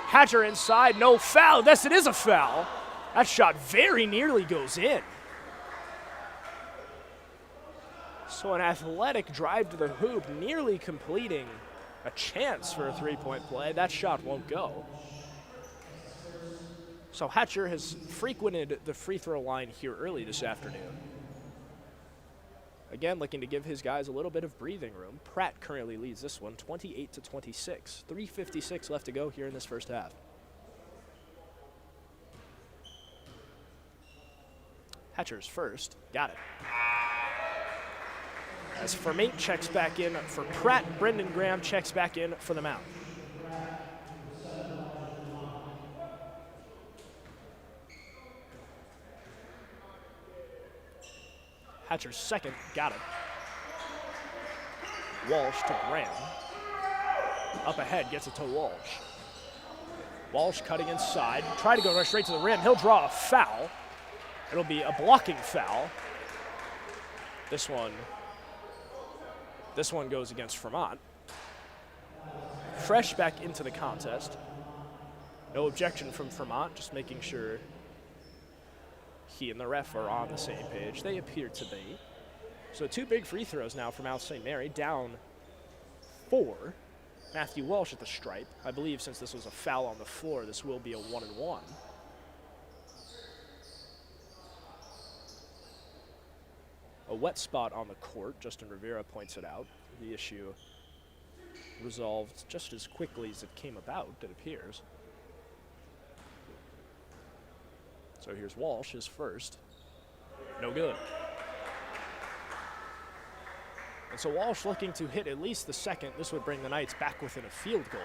Hatcher inside, no foul. Yes, it is a foul. That shot very nearly goes in. So an athletic drive to the hoop, nearly completing a chance for a three-point play. That shot won't go. So Hatcher has frequented the free throw line here early this afternoon. Again, looking to give his guys a little bit of breathing room. Pratt currently leads this one 28-26. 3:56 left to go here in this first half. Hatcher's first. Got it. As Fermate checks back in for Pratt, Brendan Graham checks back in for the mound. Hatcher's second. Got it. Walsh to Graham. Up ahead, gets it to Walsh. Walsh cutting inside. Try to go right straight to the rim. He'll draw a foul. It'll be a blocking foul. This one goes against Vermont. Fresh back into the contest. No objection from Vermont, just making sure he and the ref are on the same page. They appear to be. So 2 big free throws now for Mount St. Mary, down 4. Matthew Walsh at the stripe. I believe since this was a foul on the floor, this will be a 1-and-1. A wet spot on the court, Justin Rivera points it out. The issue resolved just as quickly as it came about, it appears. So here's Walsh, his first. No good. And so Walsh looking to hit at least the second. This would bring the Knights back within a field goal.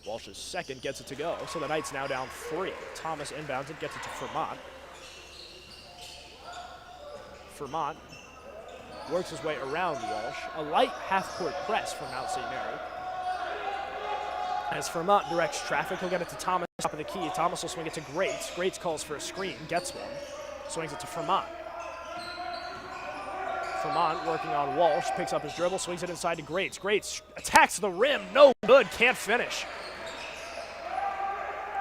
Walsh's second gets it to go. So the Knights now down 3. Thomas inbounds it, gets it to Vermont. Vermont works his way around Walsh. A light half-court press from Mount St. Mary. As Vermont directs traffic, he'll get it to Thomas, top of the key. Thomas will swing it to Grates. Grates calls for a screen, gets one. Swings it to Vermont. Vermont working on Walsh, picks up his dribble, swings it inside to Grates. Grates attacks the rim, no good, can't finish.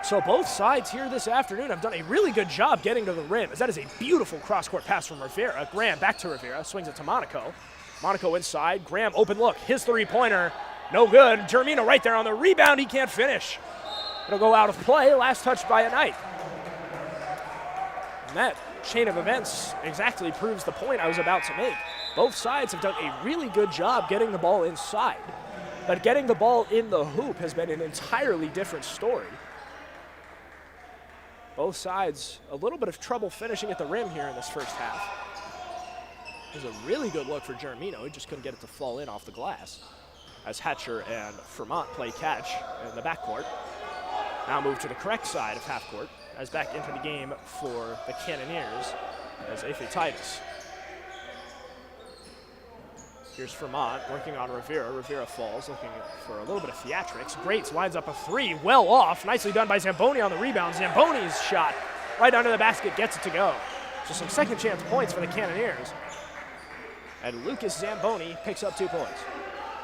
So both sides here this afternoon have done a really good job getting to the rim, as that is a beautiful cross-court pass from Rivera. Graham back to Rivera, swings it to Monaco. Monaco inside, Graham open look, his three-pointer, no good. Germino right there on the rebound, he can't finish. It'll go out of play, last touched by a Knight. And that chain of events exactly proves the point I was about to make. Both sides have done a really good job getting the ball inside, but getting the ball in the hoop has been an entirely different story. Both sides a little bit of trouble finishing at the rim here in this first half. It was a really good look for Germino. He just couldn't get it to fall in off the glass. As Hatcher and Vermont play catch in the backcourt. Now move to the correct side of half court, as back into the game for the Cannoneers as Efe Titus. Here's Vermont working on Rivera. Rivera falls, looking for a little bit of theatrics. Grates lines up a 3, well off. Nicely done by Zamboni on the rebound. Zamboni's shot right under the basket gets it to go. So some second chance points for the Cannoneers. And Lucas Zamboni picks up 2 points.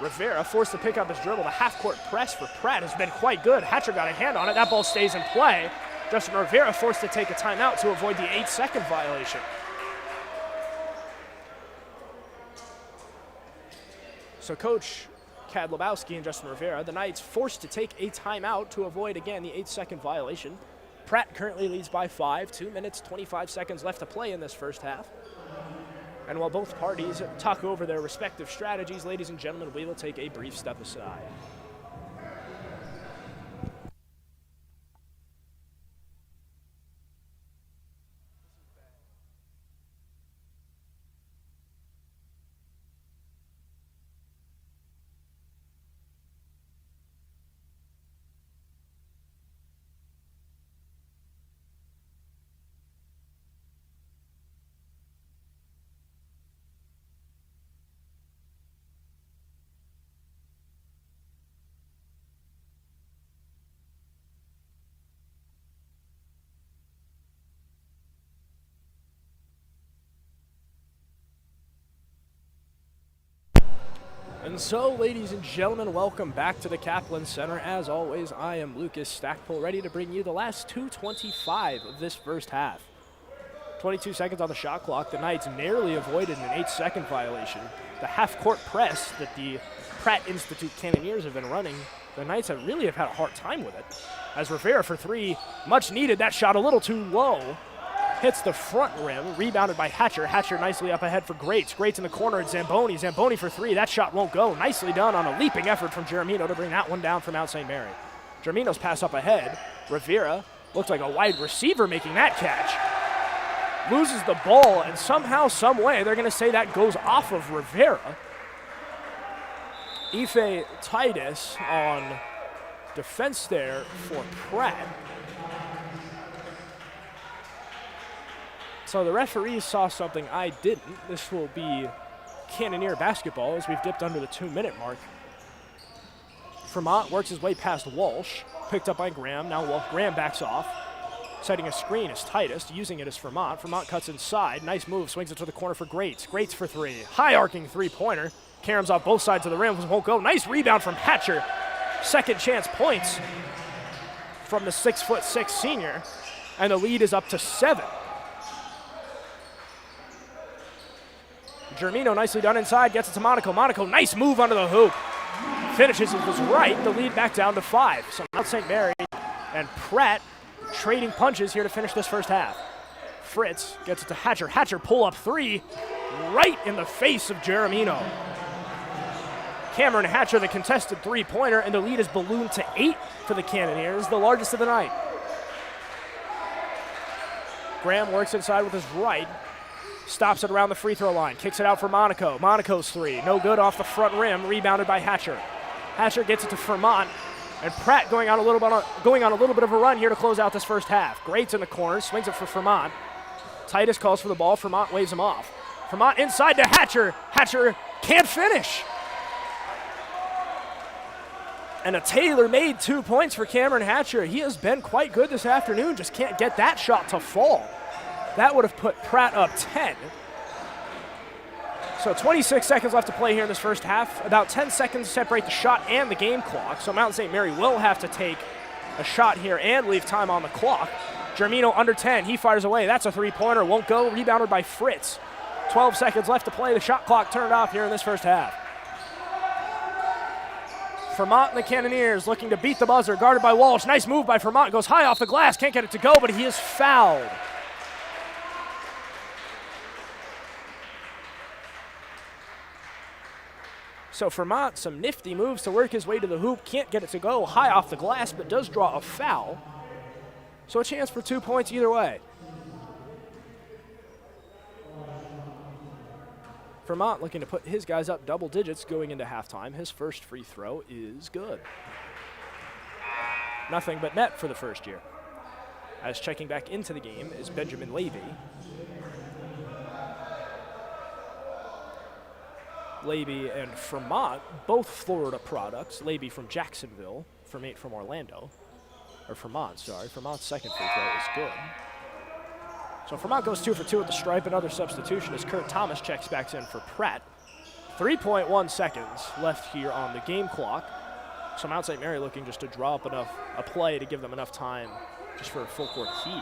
Rivera forced to pick up his dribble. The half-court press for Pratt has been quite good. Hatcher got a hand on it. That ball stays in play. Justin Rivera forced to take a timeout to avoid the 8-second violation. So Coach Kad Lebowski and Justin Rivera, the Knights forced to take a timeout to avoid, again, the 8-second violation. Pratt currently leads by 5, 2 minutes, 25 seconds left to play in this first half. And while both parties talk over their respective strategies, ladies and gentlemen, we will take a brief step aside. And so, ladies and gentlemen, welcome back to the Kaplan Center. As always, I am Lucas Stackpole, ready to bring you the last 2:25 of this first half. 22 seconds on the shot clock. The Knights narrowly avoided an 8-second violation. The half-court press that the Pratt Institute Cannoneers have been running, the Knights have had a hard time with it. As Rivera for 3, much needed. That shot a little too low. Hits the front rim, rebounded by Hatcher. Hatcher nicely up ahead for Grates. Grates in the corner at Zamboni. Zamboni for 3. That shot won't go. Nicely done on a leaping effort from Germino to bring that one down for Mount St. Mary. Germino's pass up ahead. Rivera Looked like a wide receiver making that catch. Loses the ball, and somehow, some way, they're going to say that goes off of Rivera. Ife Titus on defense there for Pratt. So the referees saw something I didn't. This will be Cannoneer basketball as we've dipped under the 2-minute mark. Vermont works his way past Walsh, picked up by Graham. Now Graham backs off. Setting a screen is Titus, using it as Vermont. Vermont cuts inside. Nice move, swings it to the corner for Greats. Greats for three. High arcing three-pointer. Karam's off both sides of the rim, won't go. Nice rebound from Hatcher. Second chance points from the 6'6" senior, and the lead is up to 7. Germino nicely done inside, gets it to Monaco. Monaco, nice move under the hoop. Finishes with his right, the lead back down to 5. So Mount St. Mary and Pratt trading punches here to finish this first half. Fritz gets it to Hatcher. Hatcher pull up three, right in the face of Germino. Cameron Hatcher, the contested three-pointer, and the lead is ballooned to 8 for the Cannoneers, the largest of the night. Graham works inside with his right, stops it around the free throw line, kicks it out for Monaco. Monaco's three, no good off the front rim, rebounded by Hatcher. Hatcher gets it to Vermont, and Pratt going on a little bit of a run here to close out this first half. Greats in the corner, swings it for Vermont. Titus calls for the ball, Vermont waves him off. Vermont inside to Hatcher. Hatcher can't finish. And a tailor-made 2 points for Cameron Hatcher. He has been quite good this afternoon, just can't get that shot to fall. That would have put Pratt up 10. So 26 seconds left to play here in this first half. About 10 seconds separate the shot and the game clock. So Mount St. Mary will have to take a shot here and leave time on the clock. Germino under 10, he fires away. That's a three-pointer, won't go, rebounded by Fritz. 12 seconds left to play, the shot clock turned off here in this first half. Vermont and the Cannoneers looking to beat the buzzer, guarded by Walsh. Nice move by Vermont, goes high off the glass, can't get it to go, but he is fouled. So Vermont, some nifty moves to work his way to the hoop, can't get it to go, high off the glass, but does draw a foul. So a chance for 2 points either way. Vermont looking to put his guys up double digits going into halftime. His first free throw is good. Nothing but net for the first year. As checking back into the game is Benjamin Levy. Levy and Vermont, both Florida products. Levy from Jacksonville, Vermont from Orlando. Or Vermont, sorry. Vermont's second free throw is good. So Vermont goes 2 for 2 at the stripe. Another substitution as Kurt Thomas checks back in for Pratt. 3.1 seconds left here on the game clock. So Mount St. Mary looking just to draw up a play to give them enough time just for a full court heave.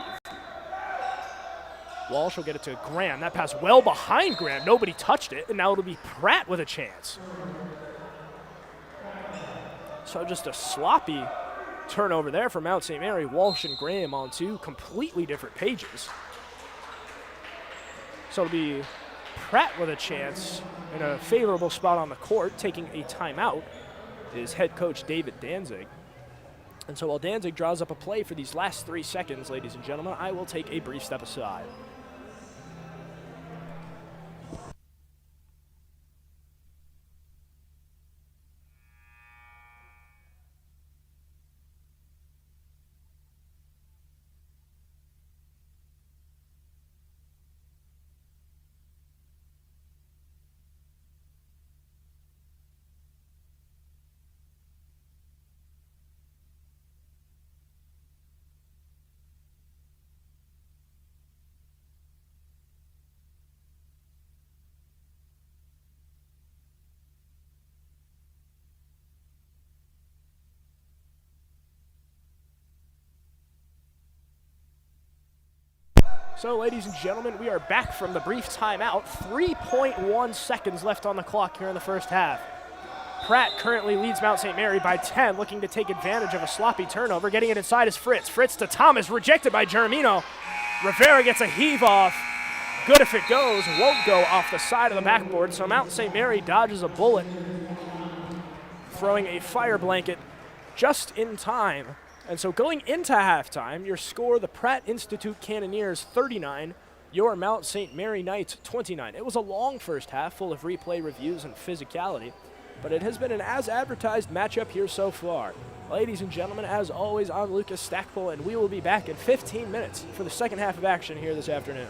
Walsh will get it to Graham. That pass well behind Graham. Nobody touched it, and now it'll be Pratt with a chance. So just a sloppy turnover there for Mount St. Mary. Walsh and Graham on two completely different pages. So it'll be Pratt with a chance in a favorable spot on the court. Taking a timeout is head coach David Danzig. And so while Danzig draws up a play for these last 3 seconds, ladies and gentlemen, I will take a brief step aside. So, ladies and gentlemen, we are back from the brief timeout. 3.1 seconds left on the clock here in the first half. Pratt currently leads Mount St. Mary by 10, looking to take advantage of a sloppy turnover. Getting it inside is Fritz. Fritz to Thomas, rejected by Germino. Rivera gets a heave off. Good if it goes, won't go off the side of the backboard. So Mount St. Mary dodges a bullet, throwing a fire blanket just in time And so going into halftime, your score, the Pratt Institute Cannoneers 39, your Mount St. Mary Knights 29. It was a long first half full of replay reviews and physicality, but it has been an as-advertised matchup here so far. Ladies and gentlemen, as always, I'm Lucas Stackpole, and we will be back in 15 minutes for the second half of action here this afternoon.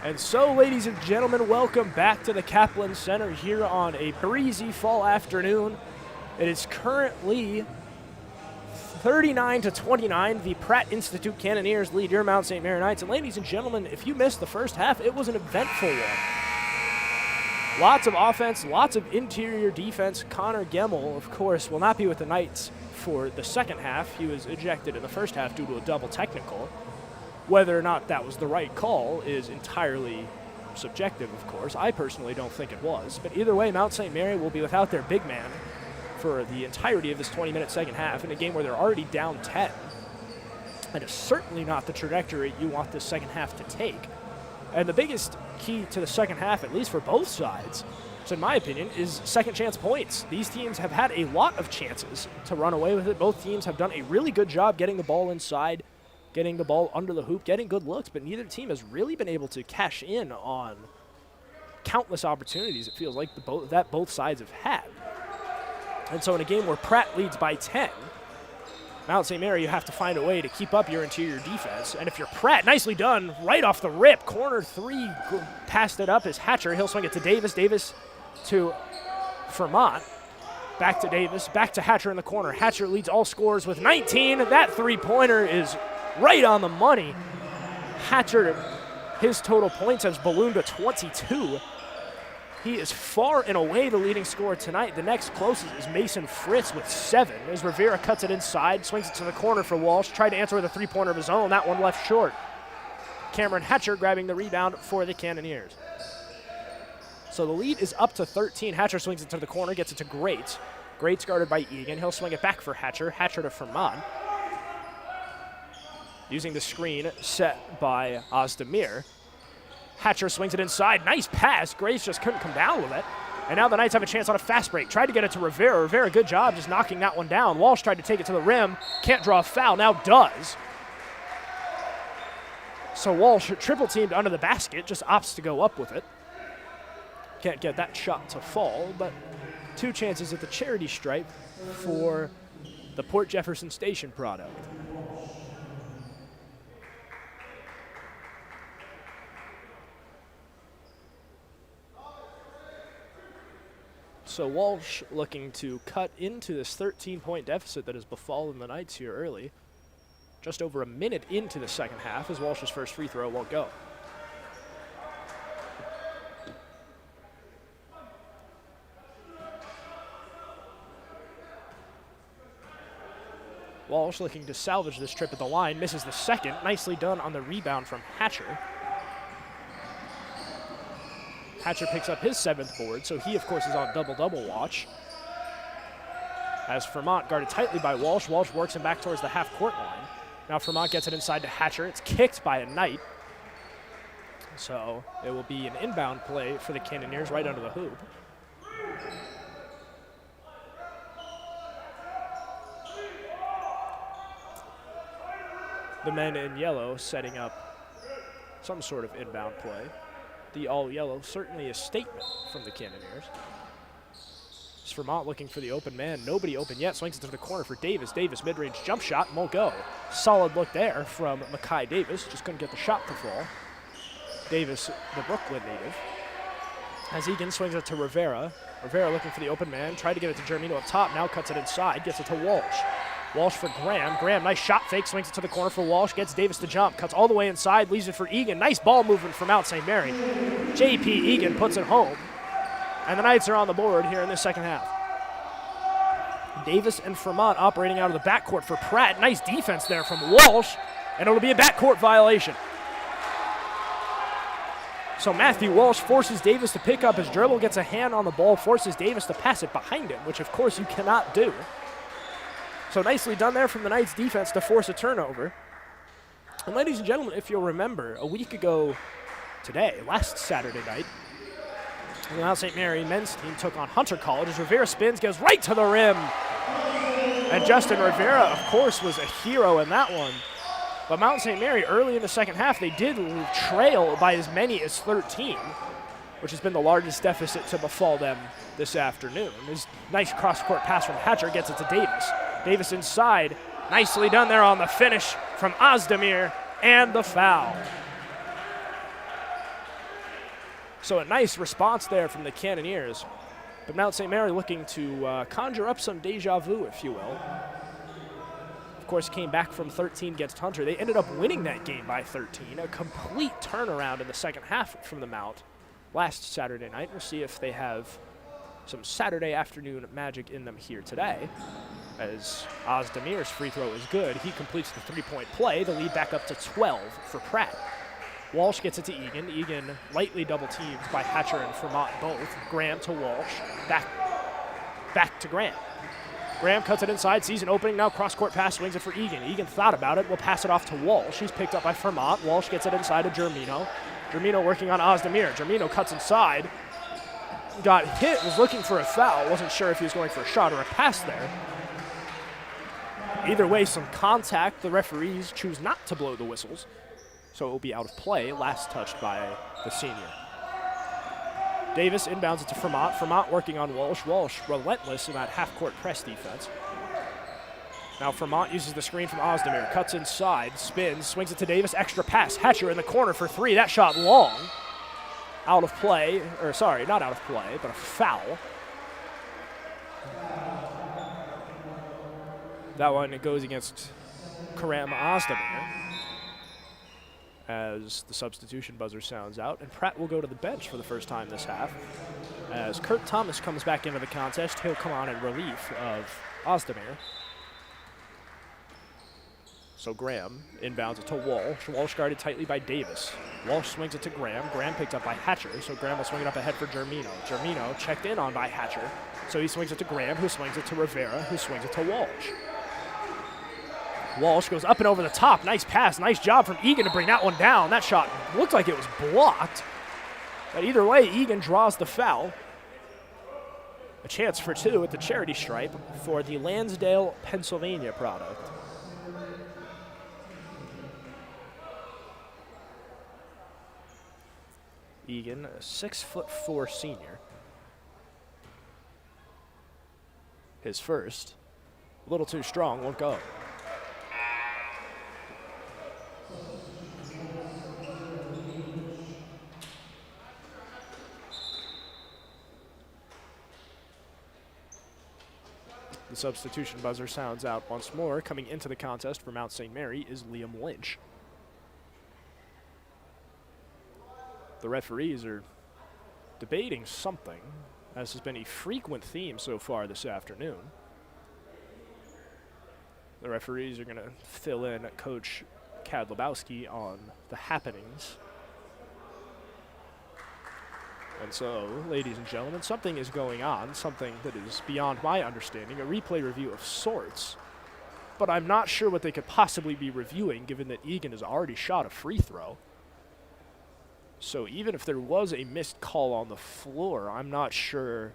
And so, ladies and gentlemen, welcome back to the Kaplan Center here on a breezy fall afternoon. It is currently 39-29. The Pratt Institute Cannoneers lead your Mount St. Mary Knights. And ladies and gentlemen, if you missed the first half, it was an eventful one. Lots of offense, lots of interior defense. Connor Gemmel, of course, will not be with the Knights for the second half. He was ejected in the first half due to a double technical. Whether or not that was the right call is entirely subjective, of course. I personally don't think it was. But either way, Mount St. Mary will be without their big man for the entirety of this 20-minute second half in a game where they're already down 10. And it's certainly not the trajectory you want this second half to take. And the biggest key to the second half, at least for both sides, in my opinion, is second chance points. These teams have had a lot of chances to run away with it. Both teams have done a really good job getting the ball inside, getting the ball under the hoop, getting good looks, but neither team has really been able to cash in on countless opportunities, it feels like, both sides have had. And so in a game where Pratt leads by 10, Mount St. Mary, you have to find a way to keep up your interior defense. And if you're Pratt, nicely done, right off the rip, corner three, passed it up as Hatcher. He'll swing it to Davis. Davis to Vermont. Back to Davis, back to Hatcher in the corner. Hatcher leads all scorers with 19. That three-pointer is right on the money. Hatcher, his total points has ballooned to 22. He is far and away the leading scorer tonight. The next closest is Mason Fritz with 7. As Rivera cuts it inside, swings it to the corner for Walsh. Tried to answer with a three-pointer of his own. That one left short. Cameron Hatcher grabbing the rebound for the Cannoneers. So the lead is up to 13. Hatcher swings it to the corner, gets it to Great. Great's guarded by Egan. He'll swing it back for Hatcher. Hatcher to Ferman. Using the screen set by Ozdemir. Hatcher swings it inside. Nice pass. Grace just couldn't come down with it. And now the Knights have a chance on a fast break. Tried to get it to Rivera. Rivera, good job just knocking that one down. Walsh tried to take it to the rim. Can't draw a foul. Now does. So Walsh, triple teamed under the basket, just opts to go up with it. Can't get that shot to fall, but 2 chances at the charity stripe for the Port Jefferson Station product. So Walsh looking to cut into this 13-point deficit that has befallen the Knights here early. Just over a minute into the second half as Walsh's first free throw won't go. Walsh looking to salvage this trip at the line, misses the second. Nicely done on the rebound from Hatcher. Hatcher picks up his 7th board, so he, of course, is on double-double watch. As Vermont guarded tightly by Walsh, Walsh works him back towards the half-court line. Now Vermont gets it inside to Hatcher. It's kicked by a Knight. So it will be an inbound play for the Cannoneers right under the hoop. The men in yellow setting up some sort of inbound play. The all-yellow, certainly a statement from the Cannoneers. It's Vermont looking for the open man. Nobody open yet. Swings it to the corner for Davis. Davis, mid-range jump shot, won't go. Solid look there from Makai Davis. Just couldn't get the shot to fall. Davis, the Brooklyn native. As Egan swings it to Rivera. Rivera looking for the open man. Tried to get it to Germino up top. Now cuts it inside. Gets it to Walsh. Walsh for Graham. Graham, nice shot fake. Swings it to the corner for Walsh. Gets Davis to jump. Cuts all the way inside. Leaves it for Egan. Nice ball movement from Mount St. Mary. J.P. Egan puts it home. And the Knights are on the board here in this second half. Davis and Vermont operating out of the backcourt for Pratt. Nice defense there from Walsh. And it'll be a backcourt violation. So Matthew Walsh forces Davis to pick up his dribble. Gets a hand on the ball. Forces Davis to pass it behind him, which of course you cannot do. So nicely done there from the Knights defense to force a turnover. And ladies and gentlemen, if you'll remember, a week ago today, last Saturday night, the Mount St. Mary men's team took on Hunter College as Rivera spins, goes right to the rim. And Justin Rivera, of course, was a hero in that one. But Mount St. Mary, early in the second half, they did trail by as many as 13, which has been the largest deficit to befall them this afternoon. This nice cross-court pass from Hatcher gets it to Davis. Davis inside. Nicely done there on the finish from Ozdemir, and the foul. So a nice response there from the Cannoneers. But Mount St. Mary looking to conjure up some deja vu, if you will. Of course, came back from 13 against Hunter. They ended up winning that game by 13. A complete turnaround in the second half from the Mount last Saturday night. We'll see if they have some Saturday afternoon magic in them here today, as Ozdemir's free throw is good. He completes the three-point play. The lead back up to 12 for Pratt. Walsh gets it to Egan. Egan lightly double-teamed by Hatcher and Fremont both. Graham to Walsh. Back to Graham. Graham cuts it inside, sees an opening, now cross-court pass, swings it for Egan. Egan thought about it, will pass it off to Walsh. He's picked up by Fremont. Walsh gets it inside to Germino. Germino working on Ozdemir. Germino cuts inside. Got hit, was looking for a foul. Wasn't sure if he was going for a shot or a pass there. Either way, some contact. The referees choose not to blow the whistles, so it will be out of play, last touched by the senior. Davis inbounds it to Fremont. Fremont working on Walsh. Walsh relentless in that half-court press defense. Now Fremont uses the screen from Ozdemir. Cuts inside, spins, swings it to Davis. Extra pass. Hatcher in the corner for three. That shot long. Out of play. Or sorry, not out of play, but a foul. That one goes against Karam Ozdemir, as the substitution buzzer sounds out, and Pratt will go to the bench for the first time this half. As Kurt Thomas comes back into the contest, he'll come on in relief of Ozdemir. So Graham inbounds it to Walsh. Walsh guarded tightly by Davis. Walsh swings it to Graham. Graham picked up by Hatcher, so Graham will swing it up ahead for Germino. Germino checked in on by Hatcher, so he swings it to Graham, who swings it to Rivera, who swings it to Walsh. Walsh goes up and over the top. Nice pass. Nice job from Egan to bring that one down. That shot looked like it was blocked. But either way, Egan draws the foul. A chance for two at the charity stripe for the Lansdale, Pennsylvania product. Egan, a 6'4" senior. His first. A little too strong, won't go. The substitution buzzer sounds out once more. Coming into the contest for Mount St. Mary is Liam Lynch. The referees are debating something, as has been a frequent theme so far this afternoon. The referees are going to fill in Coach Kadlubowski on the happenings. And so, ladies and gentlemen, something is going on, something that is beyond my understanding, a replay review of sorts. But I'm not sure what they could possibly be reviewing, given that Egan has already shot a free throw. So even if there was a missed call on the floor, I'm not sure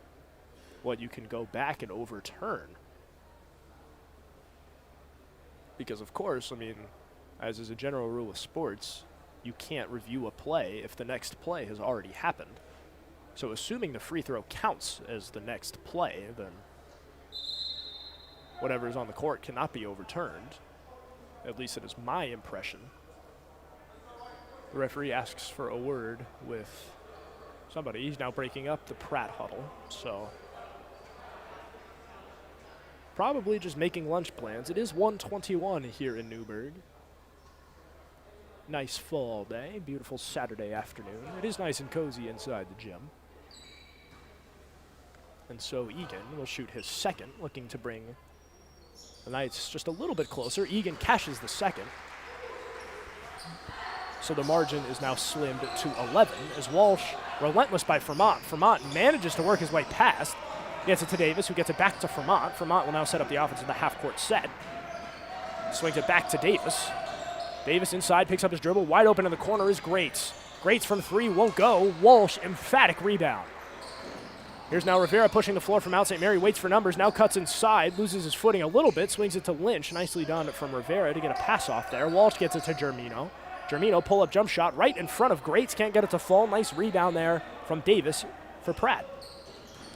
what you can go back and overturn. Because, of course, I mean, as is a general rule of sports, you can't review a play if the next play has already happened. So assuming the free throw counts as the next play, then whatever is on the court cannot be overturned. At least it is my impression. The referee asks for a word with somebody. He's now breaking up the Pratt huddle, so probably just making lunch plans. It is 1:21 here in Newburgh. Nice fall day, beautiful Saturday afternoon. It is nice and cozy inside the gym. And so Egan will shoot his second, looking to bring the Knights just a little bit closer. Egan cashes the second. So the margin is now slimmed to 11 as Walsh, relentless by Fremont. Fremont manages to work his way past. Gets it to Davis, who gets it back to Fremont. Fremont will now set up the offense in the half-court set. Swings it back to Davis. Davis inside, picks up his dribble. Wide open in the corner is Greats. Greats from three, won't go. Walsh, emphatic rebound. Here's now Rivera pushing the floor from Mount St. Mary, waits for numbers, now cuts inside, loses his footing a little bit, swings it to Lynch. Nicely done from Rivera to get a pass off there. Walsh gets it to Germino. Germino pull-up jump shot right in front of Greats, can't get it to fall. Nice rebound there from Davis for Pratt.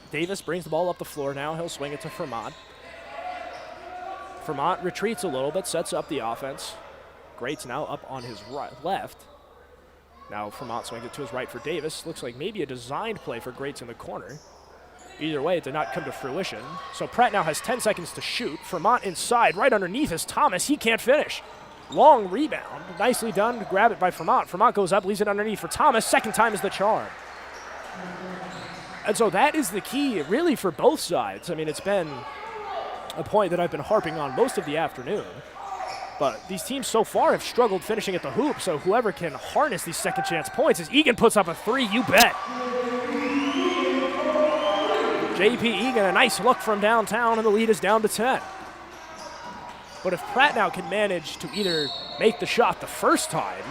Davis brings the ball up the floor now. He'll swing it to Fremont. Fremont retreats a little bit, sets up the offense. Greats now up on his left. Now Vermont swings it to his right for Davis. Looks like maybe a designed play for Greats in the corner. Either way, it did not come to fruition. So Pratt now has 10 seconds to shoot. Vermont inside, right underneath is Thomas. He can't finish. Long rebound. Nicely done to grab it by Vermont. Vermont goes up, leaves it underneath for Thomas. Second time is the charm. And so that is the key, really, for both sides. I mean, it's been a point that I've been harping on most of the afternoon. But these teams so far have struggled finishing at the hoop, so whoever can harness these second chance points, as Egan puts up a three, you bet. JP Egan, a nice look from downtown, and the lead is down to 10. But if Pratt now can manage to either make the shot the first time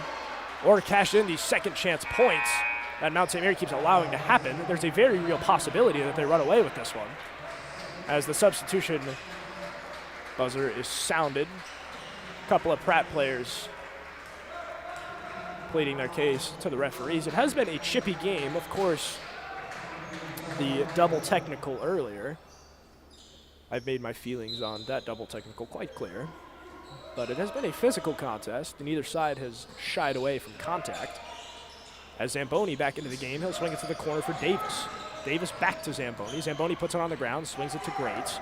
or cash in these second chance points that Mount St. Mary keeps allowing to happen, there's a very real possibility that they run away with this one. As the substitution buzzer is sounded, a couple of Pratt players pleading their case to the referees. It has been a chippy game, of course. The double technical earlier. I've made my feelings on that double technical quite clear. But it has been a physical contest, and either side has shied away from contact. As Zamboni back into the game, he'll swing it to the corner for Davis. Davis back to Zamboni. Zamboni puts it on the ground, swings it to Greats.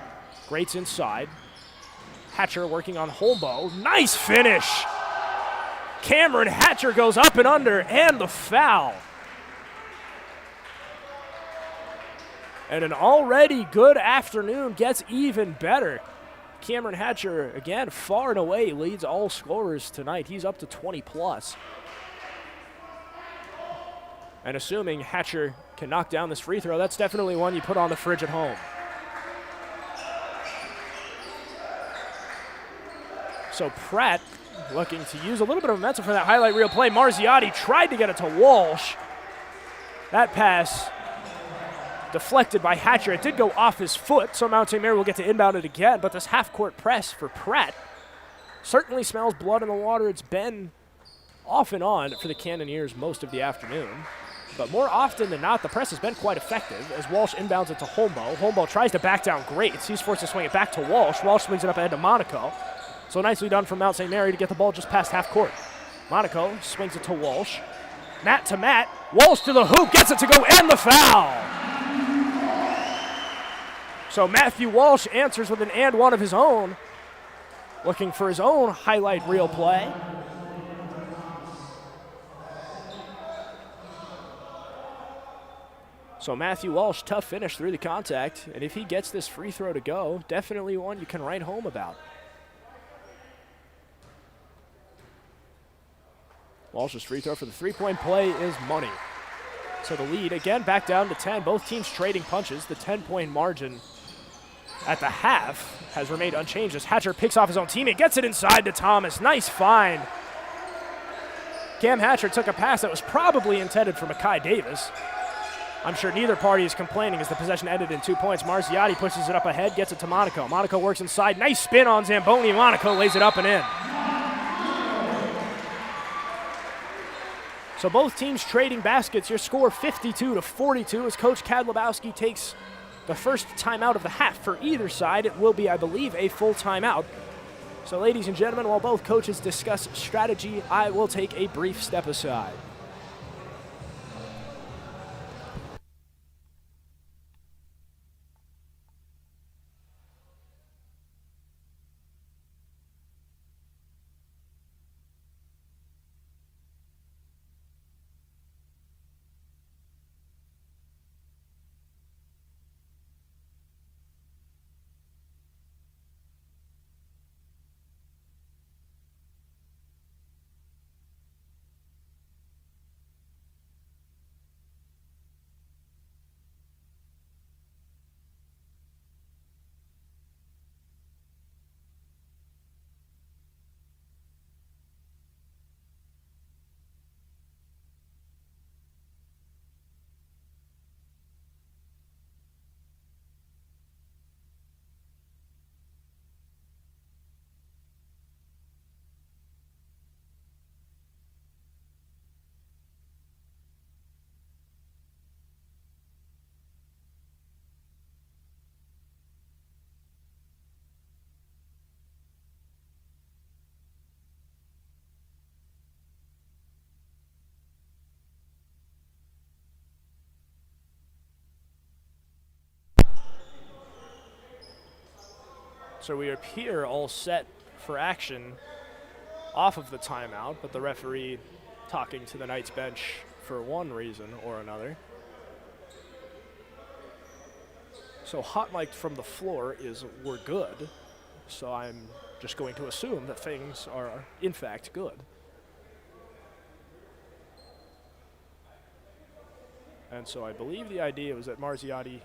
Greats inside. Hatcher working on Holmbo. Nice finish! Cameron Hatcher goes up and under, and the foul. And an already good afternoon gets even better. Cameron Hatcher, again, far and away leads all scorers tonight. He's up to 20 plus. And assuming Hatcher can knock down this free throw, that's definitely one you put on the fridge at home. So Pratt looking to use a little bit of momentum for that highlight reel play. Marziotti tried to get it to Walsh. That pass deflected by Hatcher. It did go off his foot, so Mount St. Mary will get to inbound it again, but this half-court press for Pratt certainly smells blood in the water. It's been off and on for the Cannoneers most of the afternoon, but more often than not, the press has been quite effective as Walsh inbounds it to Holmbo. Holmbo tries to back down Greats. He's forced to swing it back to Walsh. Walsh swings it up ahead to Monaco. So nicely done from Mount St. Mary to get the ball just past half court. Monaco swings it to Walsh. Matt to Matt. Walsh to the hoop, gets it to go, and the foul. So Matthew Walsh answers with an and one of his own, looking for his own highlight reel play. So Matthew Walsh, tough finish through the contact, and if he gets this free throw to go, definitely one you can write home about. Walsh's free throw for the three-point play is money. So the lead, again, back down to 10. Both teams trading punches. The 10-point margin at the half has remained unchanged as Hatcher picks off his own teammate, gets it inside to Thomas. Nice find. Cam Hatcher took a pass that was probably intended for Makai Davis. I'm sure neither party is complaining as the possession ended in 2 points. Marziotti pushes it up ahead, gets it to Monaco. Monaco works inside. Nice spin on Zamboni. Monaco lays it up and in. So both teams trading baskets. Your score 52-42 as Coach Kadlubowski takes the first timeout of the half for either side. It will be, I believe, a full timeout. So ladies and gentlemen, while both coaches discuss strategy, I will take a brief step aside. So we appear all set for action off of the timeout, but the referee talking to the Knights bench for one reason or another. So hot mic from the floor is we're good. So I'm just going to assume that things are in fact good. And so I believe the idea was that Marziotti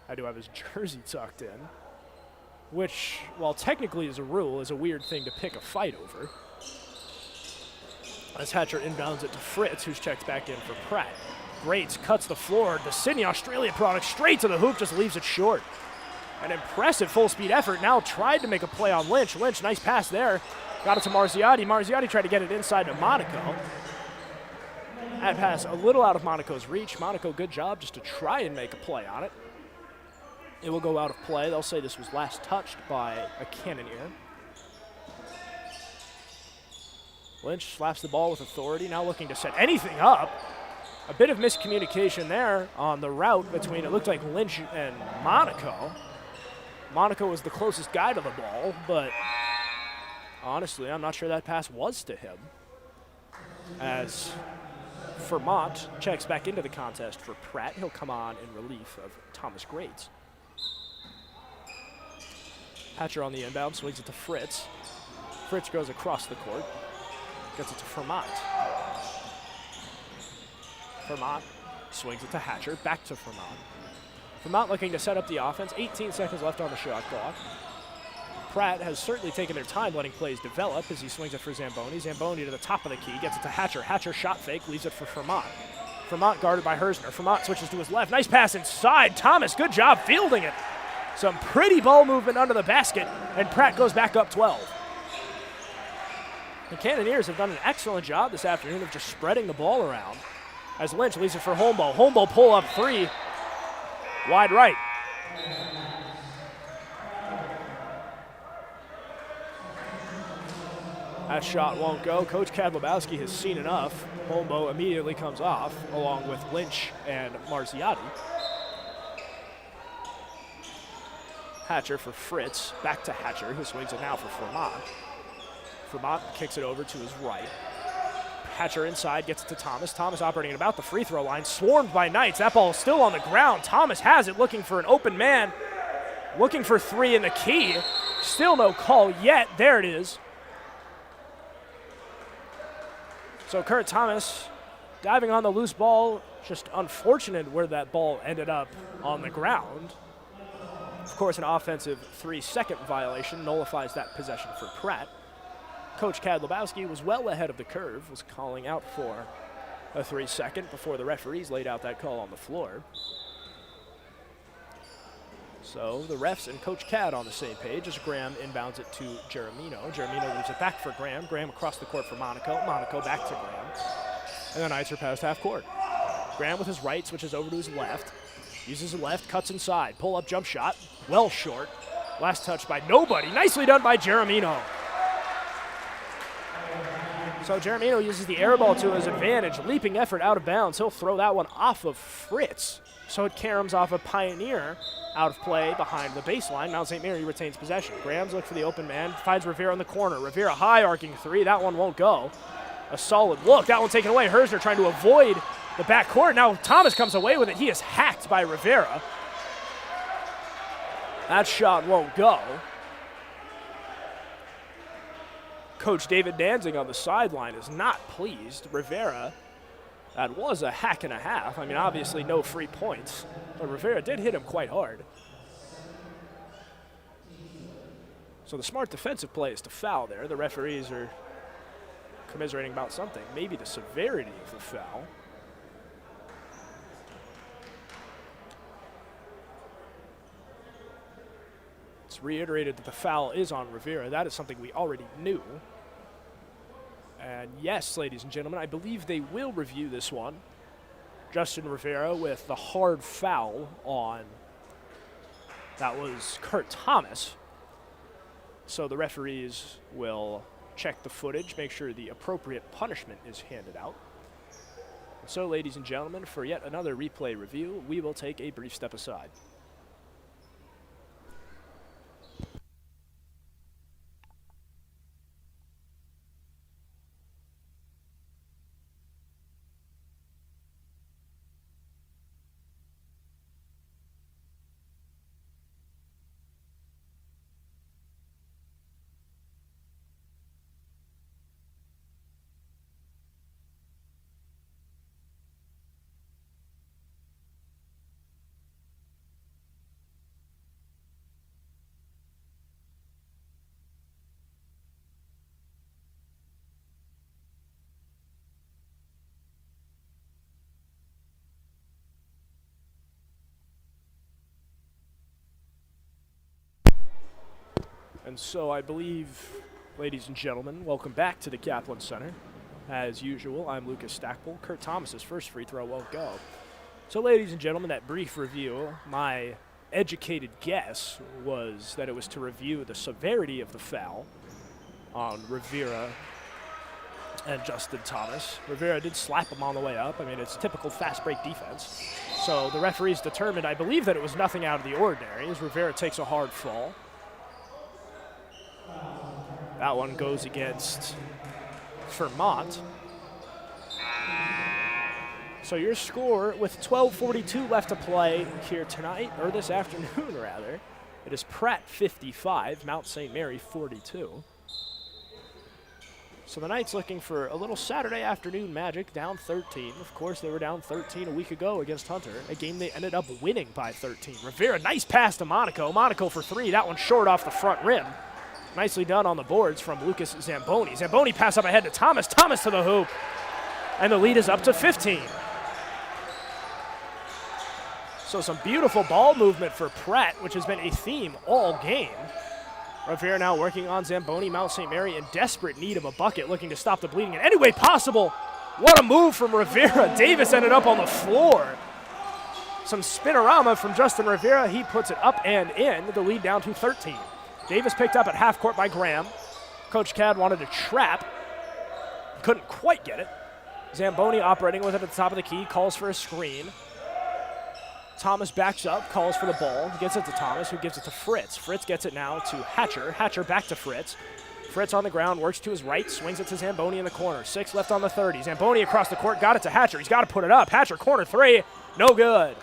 had to have his jersey tucked in, which, while technically is a rule, is a weird thing to pick a fight over. As Hatcher inbounds it to Fritz, who's checked back in for Pratt. Greats cuts the floor. The Sydney Australia product straight to the hoop, just leaves it short. An impressive full-speed effort. Now tried to make a play on Lynch. Lynch, nice pass there. Got it to Marziotti. Marziotti tried to get it inside to Monaco. That pass a little out of Monaco's reach. Monaco, good job just to try and make a play on it. It will go out of play. They'll say this was last touched by a Cannoneer. Lynch slaps the ball with authority, now looking to set anything up. A bit of miscommunication there on the route between, it looked like Lynch and Monaco. Monaco was the closest guy to the ball, but honestly, I'm not sure that pass was to him. As Vermont checks back into the contest for Pratt, he'll come on in relief of Thomas Grades. Hatcher on the inbound, swings it to Fritz. Fritz goes across the court, gets it to Vermont. Vermont swings it to Hatcher, back to Vermont. Vermont looking to set up the offense, 18 seconds left on the shot clock. Pratt has certainly taken their time letting plays develop as he swings it for Zamboni. Zamboni to the top of the key, gets it to Hatcher. Hatcher shot fake, leaves it for Vermont. Vermont guarded by Hersner. Vermont switches to his left. Nice pass inside. Thomas, good job fielding it. Some pretty ball movement under the basket, and Pratt goes back up 12. The Cannoneers have done an excellent job this afternoon of just spreading the ball around. As Lynch leaves it for Holmbo. Holmbo pull up three. Wide right. That shot won't go. Coach Kadlubowski has seen enough. Holmbo immediately comes off, along with Lynch and Marziotti. Hatcher for Fritz. Back to Hatcher, who swings it now for Vermont. Vermont kicks it over to his right. Hatcher inside, gets it to Thomas. Thomas operating at about the free throw line. Swarmed by Knights. That ball is still on the ground. Thomas has it, looking for an open man. Looking for three in the key. Still no call yet. There it is. So Kurt Thomas diving on the loose ball. Just unfortunate where that ball ended up on the ground. Of course, an offensive 3-second violation nullifies that possession for Pratt. Coach Kadlubowski was well ahead of the curve, was calling out for a 3-second before the referees laid out that call on the floor. So the refs and Coach Cad on the same page as Graham inbounds it to Geremino. Geremino leaves it back for Graham. Graham across the court for Monaco. Monaco back to Graham. And the Knights are past half court. Graham with his right switches over to his left. Uses his left, cuts inside. Pull-up jump shot. Well short. Last touch by nobody. Nicely done by Geremino. So Geremino uses the air ball to his advantage. Leaping effort out of bounds. He'll throw that one off of Fritz. So it caroms off of Pioneer out of play behind the baseline. Mount St. Mary retains possession. Graham's look for the open man. Finds Rivera in the corner. Rivera high arcing three. That one won't go. A solid look. That one taken away. Hersner trying to avoid the backcourt. Now Thomas comes away with it. He is hacked by Rivera. That shot won't go. Coach David Danzig on the sideline is not pleased. Rivera, that was a hack and a half. I mean, obviously no free points, but Rivera did hit him quite hard. So the smart defensive play is to foul there. The referees are commiserating about something, maybe the severity of the foul. It's reiterated that the foul is on Rivera. That is something we already knew. And yes, ladies and gentlemen, I believe they will review this one. Justin Rivera with the hard foul on, that was Kurt Thomas. So the referees will check the footage, make sure the appropriate punishment is handed out. And so, ladies and gentlemen, for yet another replay review, we will take a brief step aside. And so I believe, ladies and gentlemen, welcome back to the Kaplan Center. As usual, I'm Lucas Stackpole. Kurt Thomas's first free throw won't go. So ladies and gentlemen, that brief review, my educated guess was that it was to review the severity of the foul on Rivera and Justin Thomas. Rivera did slap him on the way up. I mean, it's typical fast break defense. So the referees determined, I believe, that it was nothing out of the ordinary as Rivera takes a hard fall. That one goes against Vermont. So your score with 12:42 left to play here tonight, or this afternoon rather, it is Pratt 55, Mount St. Mary 42. So the Knights looking for a little Saturday afternoon magic, down 13. Of course, they were down 13 a week ago against Hunter, a game they ended up winning by 13. Rivera, nice pass to Monaco. Monaco for three, that one short off the front rim. Nicely done on the boards from Lucas Zamboni. Zamboni pass up ahead to Thomas. Thomas to the hoop. And the lead is up to 15. So some beautiful ball movement for Pratt, which has been a theme all game. Rivera now working on Zamboni. Mount St. Mary in desperate need of a bucket, looking to stop the bleeding in any way possible. What a move from Rivera. Davis ended up on the floor. Some spinorama from Justin Rivera. He puts it up and in. The lead down to 13. Davis picked up at half court by Graham. Coach Cad wanted to trap. Couldn't quite get it. Zamboni operating with it at the top of the key. Calls for a screen. Thomas backs up, calls for the ball, gets it to Thomas, who gives it to Fritz. Fritz gets it now to Hatcher. Hatcher back to Fritz. Fritz on the ground, works to his right, swings it to Zamboni in the corner. 6 left on the 30. Zamboni across the court, got it to Hatcher. He's got to put it up. Hatcher, corner three, no good.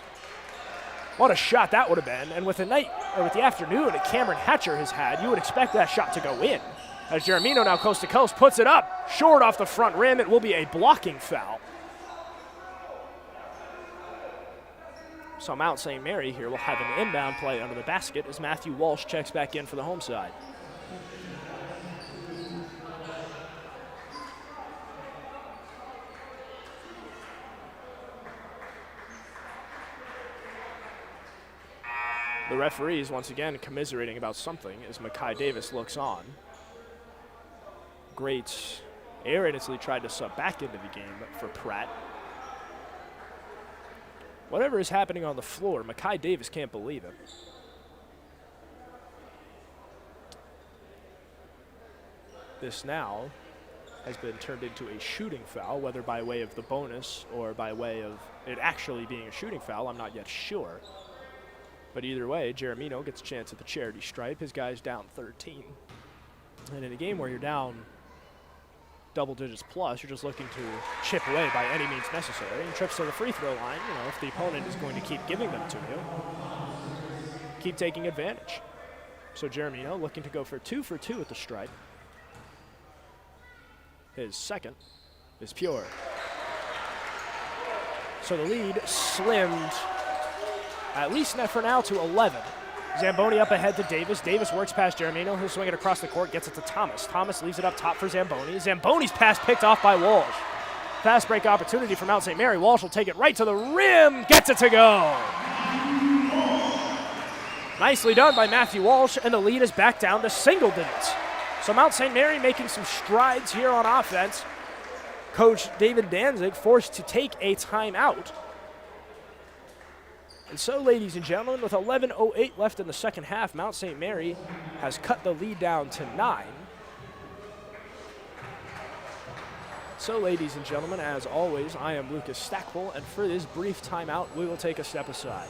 What a shot that would have been. And with the afternoon that Cameron Hatcher has had, you would expect that shot to go in. As Jeremino now coast to coast, puts it up, short off the front rim. It will be a blocking foul. So Mount St. Mary here will have an inbound play under the basket as Matthew Walsh checks back in for the home side. The referees once again commiserating about something as Makai Davis looks on. Great Aaron Isley tried to sub back into the game for Pratt. Whatever is happening on the floor, Makai Davis can't believe it. This now has been turned into a shooting foul, whether by way of the bonus or by way of it actually being a shooting foul, I'm not yet sure. But either way, Jeremino gets a chance at the charity stripe. His guy's down 13. And in a game where you're down double digits plus, you're just looking to chip away by any means necessary. And trips to the free throw line, if the opponent is going to keep giving them to you, keep taking advantage. So Jeremino looking to go for 2 for 2 at the stripe. His second is pure. So the lead slimmed, at least for now, to 11. Zamboni up ahead to Davis. Davis works past Jeremino. He'll swing it across the court, gets it to Thomas. Thomas leaves it up top for Zamboni. Zamboni's pass picked off by Walsh. Fast break opportunity for Mount St. Mary. Walsh will take it right to the rim. Gets it to go. Nicely done by Matthew Walsh, and the lead is back down to single digits. So Mount St. Mary making some strides here on offense. Coach David Danzig forced to take a timeout. And so, ladies and gentlemen, with 11:08 left in the second half, Mount St. Mary has cut the lead down to 9. So, ladies and gentlemen, as always, I am Lucas Stackpole, and for this brief timeout, we will take a step aside.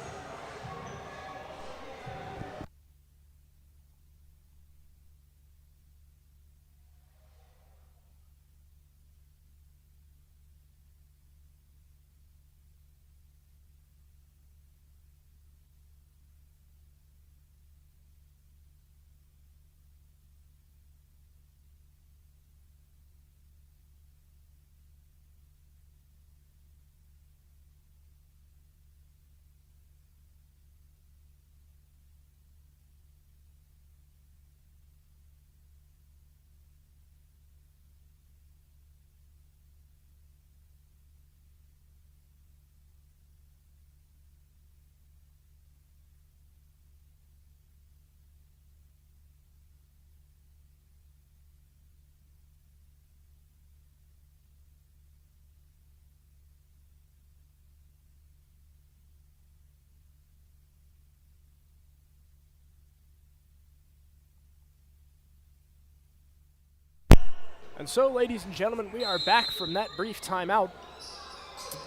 And so, ladies and gentlemen, we are back from that brief timeout.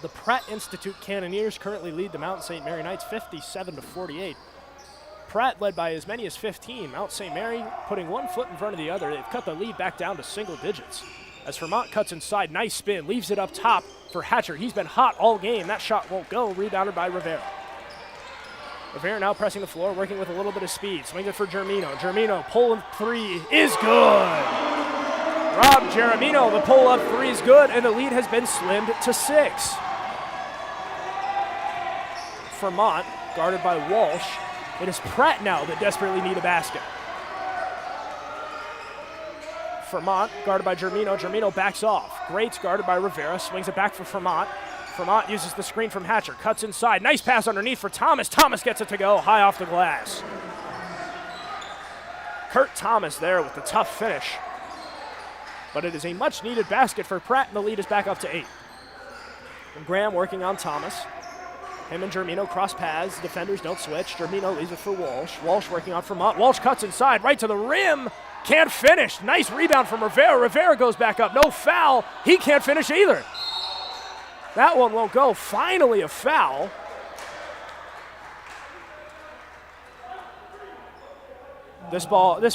The Pratt Institute Cannoneers currently lead the Mount St. Mary Knights 57-48. Pratt led by as many as 15. Mount St. Mary putting one foot in front of the other. They've cut the lead back down to single digits. As Vermont cuts inside, nice spin, leaves it up top for Hatcher. He's been hot all game. That shot won't go, rebounded by Rivera. Rivera now pressing the floor, working with a little bit of speed. Swings it for Germino. Germino, pull-up three is good. Rob Germino, the pull-up three is good, and the lead has been slimmed to 6. Vermont, guarded by Walsh. It is Pratt now that desperately need a basket. Vermont, guarded by Germino. Germino backs off. Greats guarded by Rivera, swings it back for Vermont. Vermont uses the screen from Hatcher, cuts inside. Nice pass underneath for Thomas. Thomas gets it to go, high off the glass. Kurt Thomas there with the tough finish. But it is a much-needed basket for Pratt, and the lead is back up to 8. And Graham working on Thomas. Him and Germino cross paths. Defenders don't switch. Germino leaves it for Walsh. Walsh working on Vermont. Walsh cuts inside, right to the rim. Can't finish. Nice rebound from Rivera. Rivera goes back up. No foul. He can't finish either. That one won't go. Finally a foul. This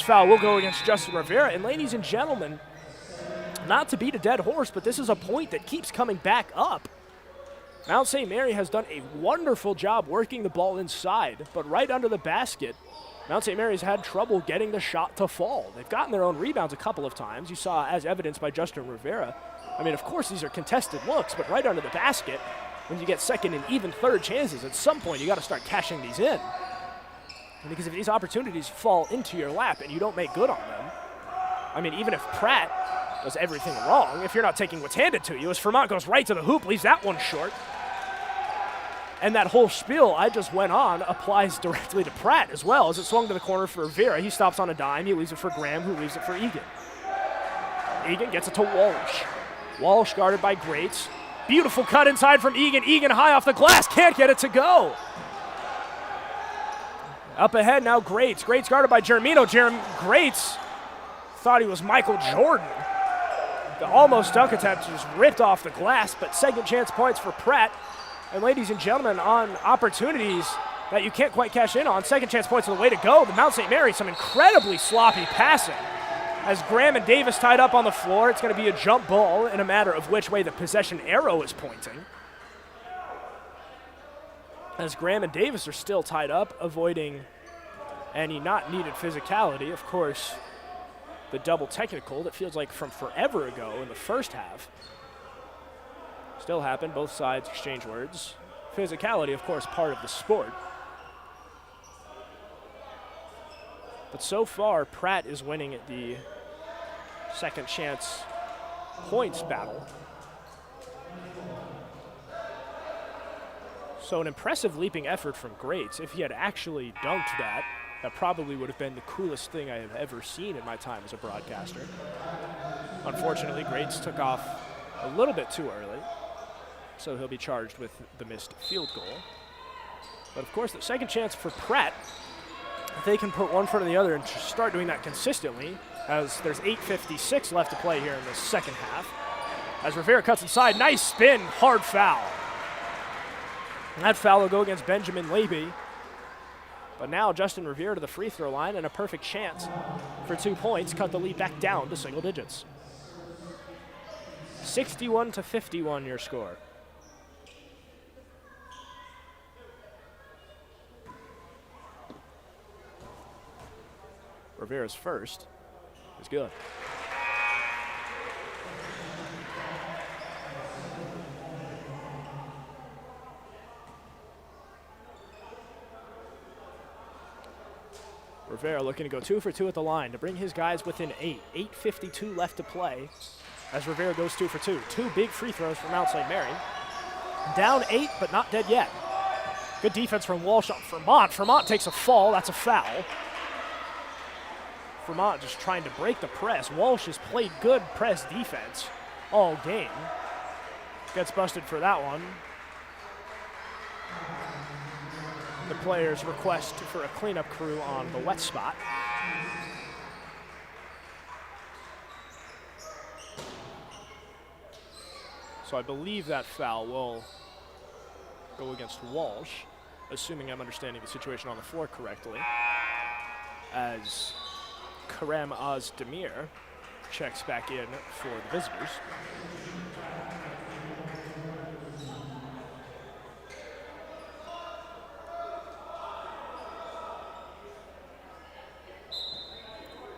foul will go against Justin Rivera. And ladies and gentlemen, not to beat a dead horse, but this is a point that keeps coming back up. Mount St. Mary has done a wonderful job working the ball inside, but right under the basket, Mount St. Mary's had trouble getting the shot to fall. They've gotten their own rebounds a couple of times. You saw, as evidenced by Justin Rivera. I mean, of course, these are contested looks, but right under the basket, when you get second and even third chances, at some point you got to start cashing these in. Because if these opportunities fall into your lap and you don't make good on them, I mean, even if Pratt does everything wrong, if you're not taking what's handed to you, as Vermont goes right to the hoop, leaves that one short. And that whole spiel I just went on applies directly to Pratt as well, as it swung to the corner for Rivera. He stops on a dime. He leaves it for Graham, who leaves it for Egan. Egan gets it to Walsh. Walsh guarded by Greats. Beautiful cut inside from Egan. Egan high off the glass. Can't get it to go. Up ahead now, Greats. Greats guarded by Germino. Greats thought he was Michael Jordan. The almost dunk attempt just ripped off the glass, but second chance points for Pratt. And ladies and gentlemen, on opportunities that you can't quite cash in on, second chance points are the way to go. The Mount St. Mary, some incredibly sloppy passing. As Graham and Davis tied up on the floor, it's going to be a jump ball in a matter of which way the possession arrow is pointing. As Graham and Davis are still tied up, avoiding any not needed physicality. Of course, the double technical that feels like from forever ago in the first half still happened. Both sides exchange words. Physicality, of course, part of the sport. But so far, Pratt is winning at the second chance points battle. So an impressive leaping effort from Greats. If he had actually dunked that, that probably would have been the coolest thing I have ever seen in my time as a broadcaster. Unfortunately, Greats took off a little bit too early, so he'll be charged with the missed field goal. But of course, the second chance for Pratt, if they can put one foot in the other and start doing that consistently, as there's 8:56 left to play here in the second half. As Rivera cuts inside, nice spin, hard foul. And that foul will go against Benjamin Leby. But now Justin Rivera to the free throw line and a perfect chance for 2 points, cut the lead back down to single digits. 61-51 your score. Rivera's first is good. Rivera looking to go 2 for 2 at the line to bring his guys within 8. 8:52 left to play as Rivera goes 2 for 2. 2 big free throws for Mount St. Mary. Down 8, but not dead yet. Good defense from Walsh on Vermont. Vermont takes a fall. That's a foul. Vermont just trying to break the press. Walsh has played good press defense all game. Gets busted for that one. The players request for a cleanup crew on the wet spot. So I believe that foul will go against Walsh, assuming I'm understanding the situation on the floor correctly, as Karam Ozdemir checks back in for the visitors.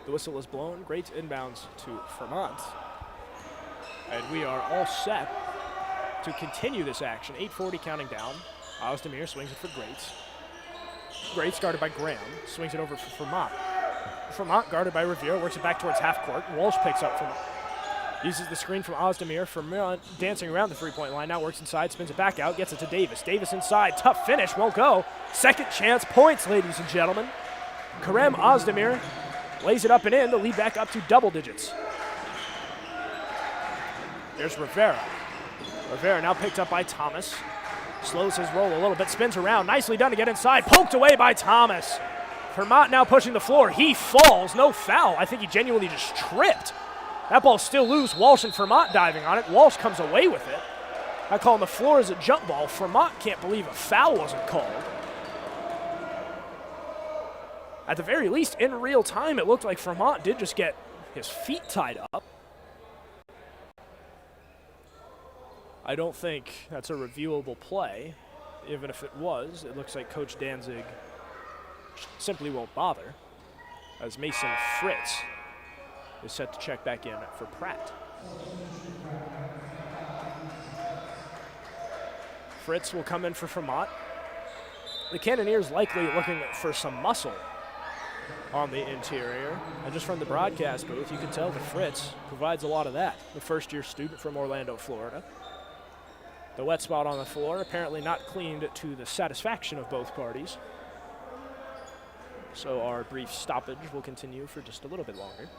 The whistle is blown. Great inbounds to Vermont. And we are all set to continue this action. 8:40 counting down. Ozdemir swings it for Greats. Greats guarded by Graham. Swings it over for Vermont. Vermont guarded by Rivera. Works it back towards half court. Walsh picks up from uses the screen from Ozdemir. Vermont dancing around the three-point line. Now works inside. Spins it back out. Gets it to Davis. Davis inside. Tough finish. Won't go. Second chance points, ladies and gentlemen. Karam Ozdemir lays it up and in, the lead back up to double digits. There's Rivera. Rivera now picked up by Thomas. Slows his roll a little bit, spins around. Nicely done to get inside. Poked away by Thomas. Vermont now pushing the floor. He falls. No foul. I think he genuinely just tripped. That ball's still loose. Walsh and Vermont diving on it. Walsh comes away with it. I call on the floor as a jump ball. Vermont can't believe a foul wasn't called. At the very least, in real time, it looked like Vermont did just get his feet tied up. I don't think that's a reviewable play. Even if it was, it looks like Coach Danzig simply won't bother, as Mason Fritz is set to check back in for Pratt. Fritz will come in for Vermont. The Cannoneers likely looking for some muscle on the interior. And just from the broadcast booth, you can tell that Fritz provides a lot of that. The first-year student from Orlando, Florida. The wet spot on the floor apparently not cleaned to the satisfaction of both parties. So our brief stoppage will continue for just a little bit longer.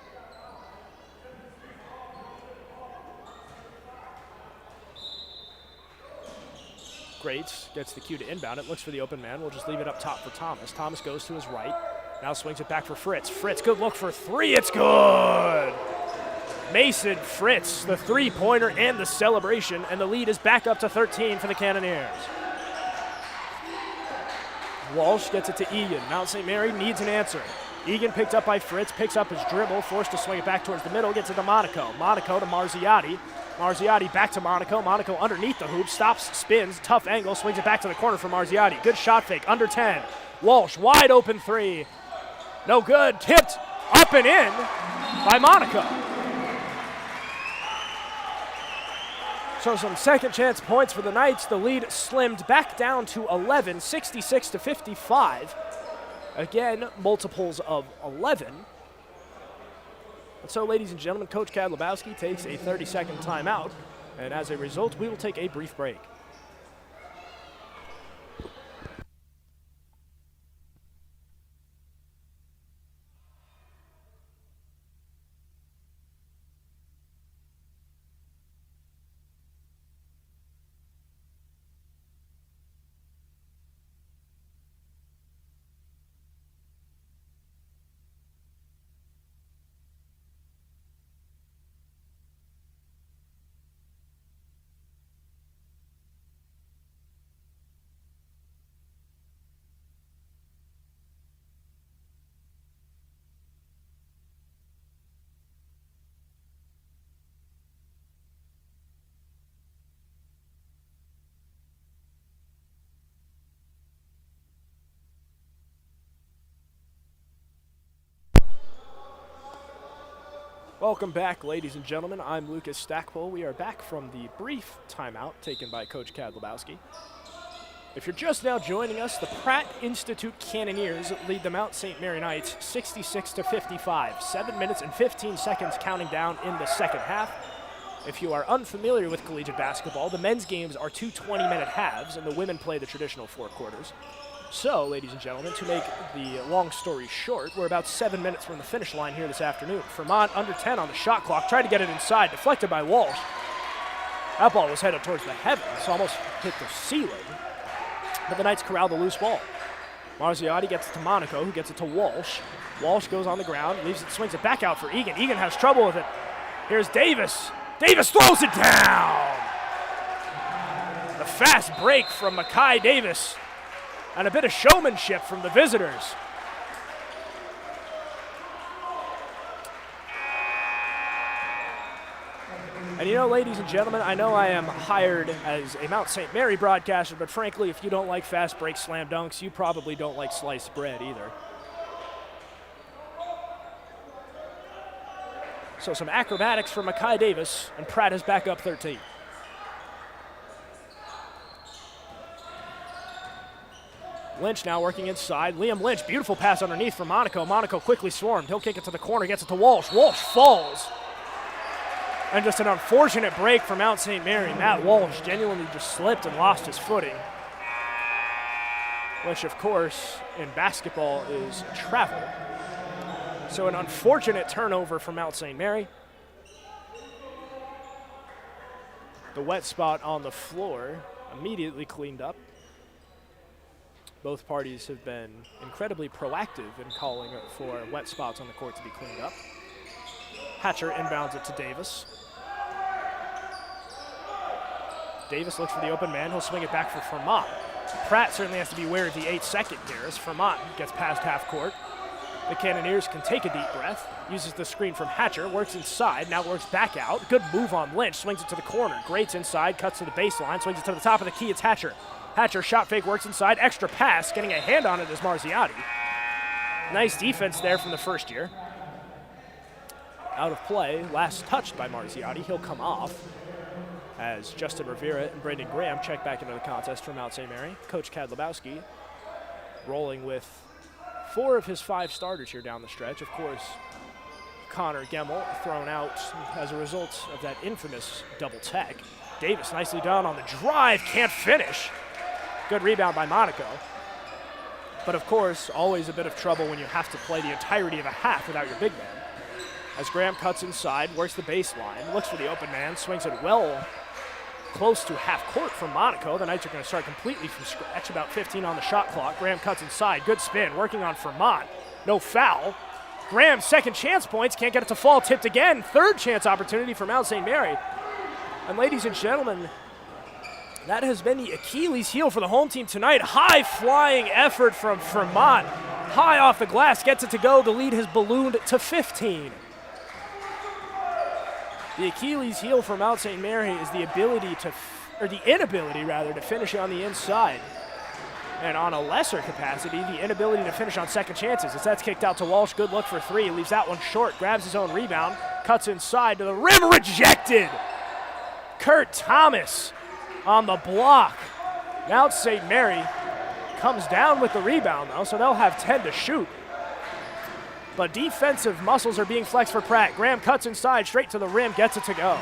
Greats gets the cue to inbound it, looks for the open man. We'll just leave it up top for Thomas. Thomas goes to his right. Now swings it back for Fritz. Fritz, good look for three. It's good. Mason Fritz, the three-pointer and the celebration, and the lead is back up to 13 for the Cannoneers. Walsh gets it to Egan. Mount St. Mary needs an answer. Egan picked up by Fritz, picks up his dribble, forced to swing it back towards the middle, gets it to Monaco. Monaco to Marziotti. Marziotti back to Monaco. Monaco underneath the hoop, stops, spins, tough angle, swings it back to the corner for Marziotti. Good shot fake, under 10. Walsh, wide open three. No good, tipped up and in by Monaco. So some second chance points for the Knights. The lead slimmed back down to 11, 66 to 55. Again, multiples of 11. And so, ladies and gentlemen, Coach Kadlubowski takes a 30-second timeout. And as a result, we will take a brief break. Welcome back, ladies and gentlemen. I'm Lucas Stackpole. We are back from the brief timeout taken by Coach Kadlubowski. If you're just now joining us, the Pratt Institute Cannoneers lead the Mount St. Mary Knights 66 to 55. 7 minutes and 15 seconds counting down in the second half. If you are unfamiliar with collegiate basketball, the men's games are 2 20-minute halves, and the women play the traditional 4 quarters. So, ladies and gentlemen, to make the long story short, we're about 7 minutes from the finish line here this afternoon. Vermont under 10 on the shot clock, tried to get it inside, deflected by Walsh. That ball was headed towards the heavens, almost hit the ceiling. But the Knights corral the loose ball. Marziotti gets it to Monaco, who gets it to Walsh. Walsh goes on the ground, leaves it, swings it back out for Egan. Egan has trouble with it. Here's Davis. Davis throws it down. The fast break from Makai Davis and a bit of showmanship from the visitors. And you know, ladies and gentlemen, I know I am hired as a Mount St. Mary broadcaster, but frankly, if you don't like fast break slam dunks, you probably don't like sliced bread either. So some acrobatics for Makai Davis, and Pratt is back up 13. Lynch now working inside. Liam Lynch, beautiful pass underneath for Monaco. Monaco quickly swarmed. He'll kick it to the corner, gets it to Walsh. Walsh falls. And just an unfortunate break for Mount St. Mary. Matt Walsh genuinely just slipped and lost his footing, which of course in basketball is travel. So an unfortunate turnover for Mount St. Mary. The wet spot on the floor immediately cleaned up. Both parties have been incredibly proactive in calling for wet spots on the court to be cleaned up. Hatcher inbounds it to Davis. Davis looks for the open man. He'll swing it back for Fermat. Pratt certainly has to be wary of the 8-second here as Fermat gets past half court. The Cannoneers can take a deep breath. Uses the screen from Hatcher, works inside, now works back out. Good move on Lynch, swings it to the corner. Grates inside, cuts to the baseline, swings it to the top of the key. It's Hatcher. Hatcher, shot fake, works inside, extra pass, getting a hand on it is Marziati. Nice defense there from the first year. Out of play, last touched by Marziati. He'll come off as Justin Rivera and Brendan Graham check back into the contest from Mount St. Mary. Coach Kadlubowski rolling with 4 of his 5 starters here down the stretch. Of course, Connor Gemmel thrown out as a result of that infamous double tech. Davis nicely done on the drive, can't finish. Good rebound by Monaco. But of course, always a bit of trouble when you have to play the entirety of a half without your big man. As Graham cuts inside, works the baseline, looks for the open man, swings it well close to half court from Monaco. The Knights are going to start completely from scratch, about 15 on the shot clock. Graham cuts inside, good spin, working on Fermat. No foul. Graham, second chance points, can't get it to fall, tipped again. Third chance opportunity for Mount St. Mary. And ladies and gentlemen, that has been the Achilles heel for the home team tonight. High flying effort from Fermat. High off the glass, gets it to go. The lead has ballooned to 15. The Achilles heel for Mount St. Mary is the inability to finish on the inside. And on a lesser capacity, the inability to finish on second chances. As that's kicked out to Walsh, good look for 3. Leaves that one short, grabs his own rebound, cuts inside to the rim, rejected. Kurt Thomas on the block. Mount St. Mary comes down with the rebound though, so they'll have 10 to shoot. But defensive muscles are being flexed for Pratt. Graham cuts inside, straight to the rim, gets it to go.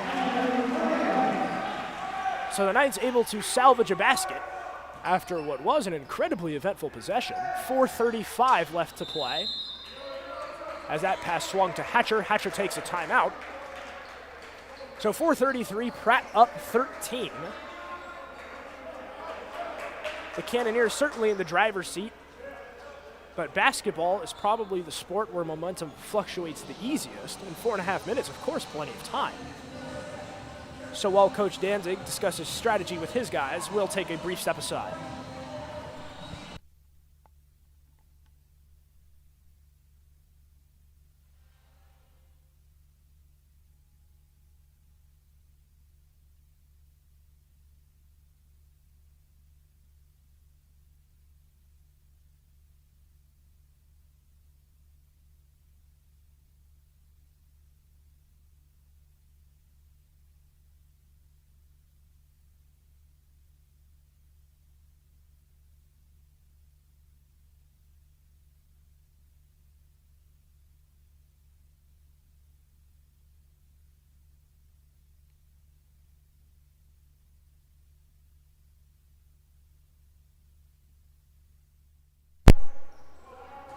So the Knights able to salvage a basket after what was an incredibly eventful possession. 4:35 left to play. As that pass swung to Hatcher, Hatcher takes a timeout. So 4:33, Pratt up 13. The Cannoneers certainly in the driver's seat. But basketball is probably the sport where momentum fluctuates the easiest. In 4.5 minutes, of course, plenty of time. So while Coach Danzig discusses strategy with his guys, we'll take a brief step aside.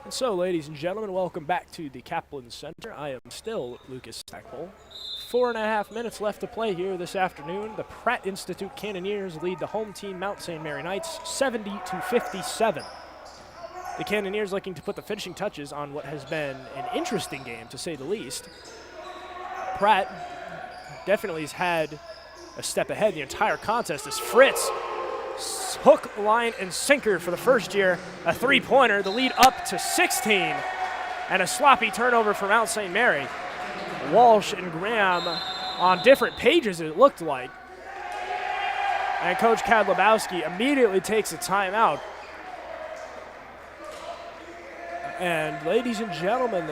And so, ladies and gentlemen, welcome back to the Kaplan Center. I am still Lucas Stackpole. 4.5 minutes left to play here this afternoon. The Pratt Institute Cannoneers lead the home team, Mount St. Mary Knights, 70-57. The Cannoneers looking to put the finishing touches on what has been an interesting game, to say the least. Pratt definitely has had a step ahead the entire contest as Fritz hook, line, and sinker for the first year. A three-pointer, the lead up to 16, and a sloppy turnover for Mount St. Mary. Walsh and Graham on different pages, it looked like. And Coach Kadlubowski immediately takes a timeout. And ladies and gentlemen,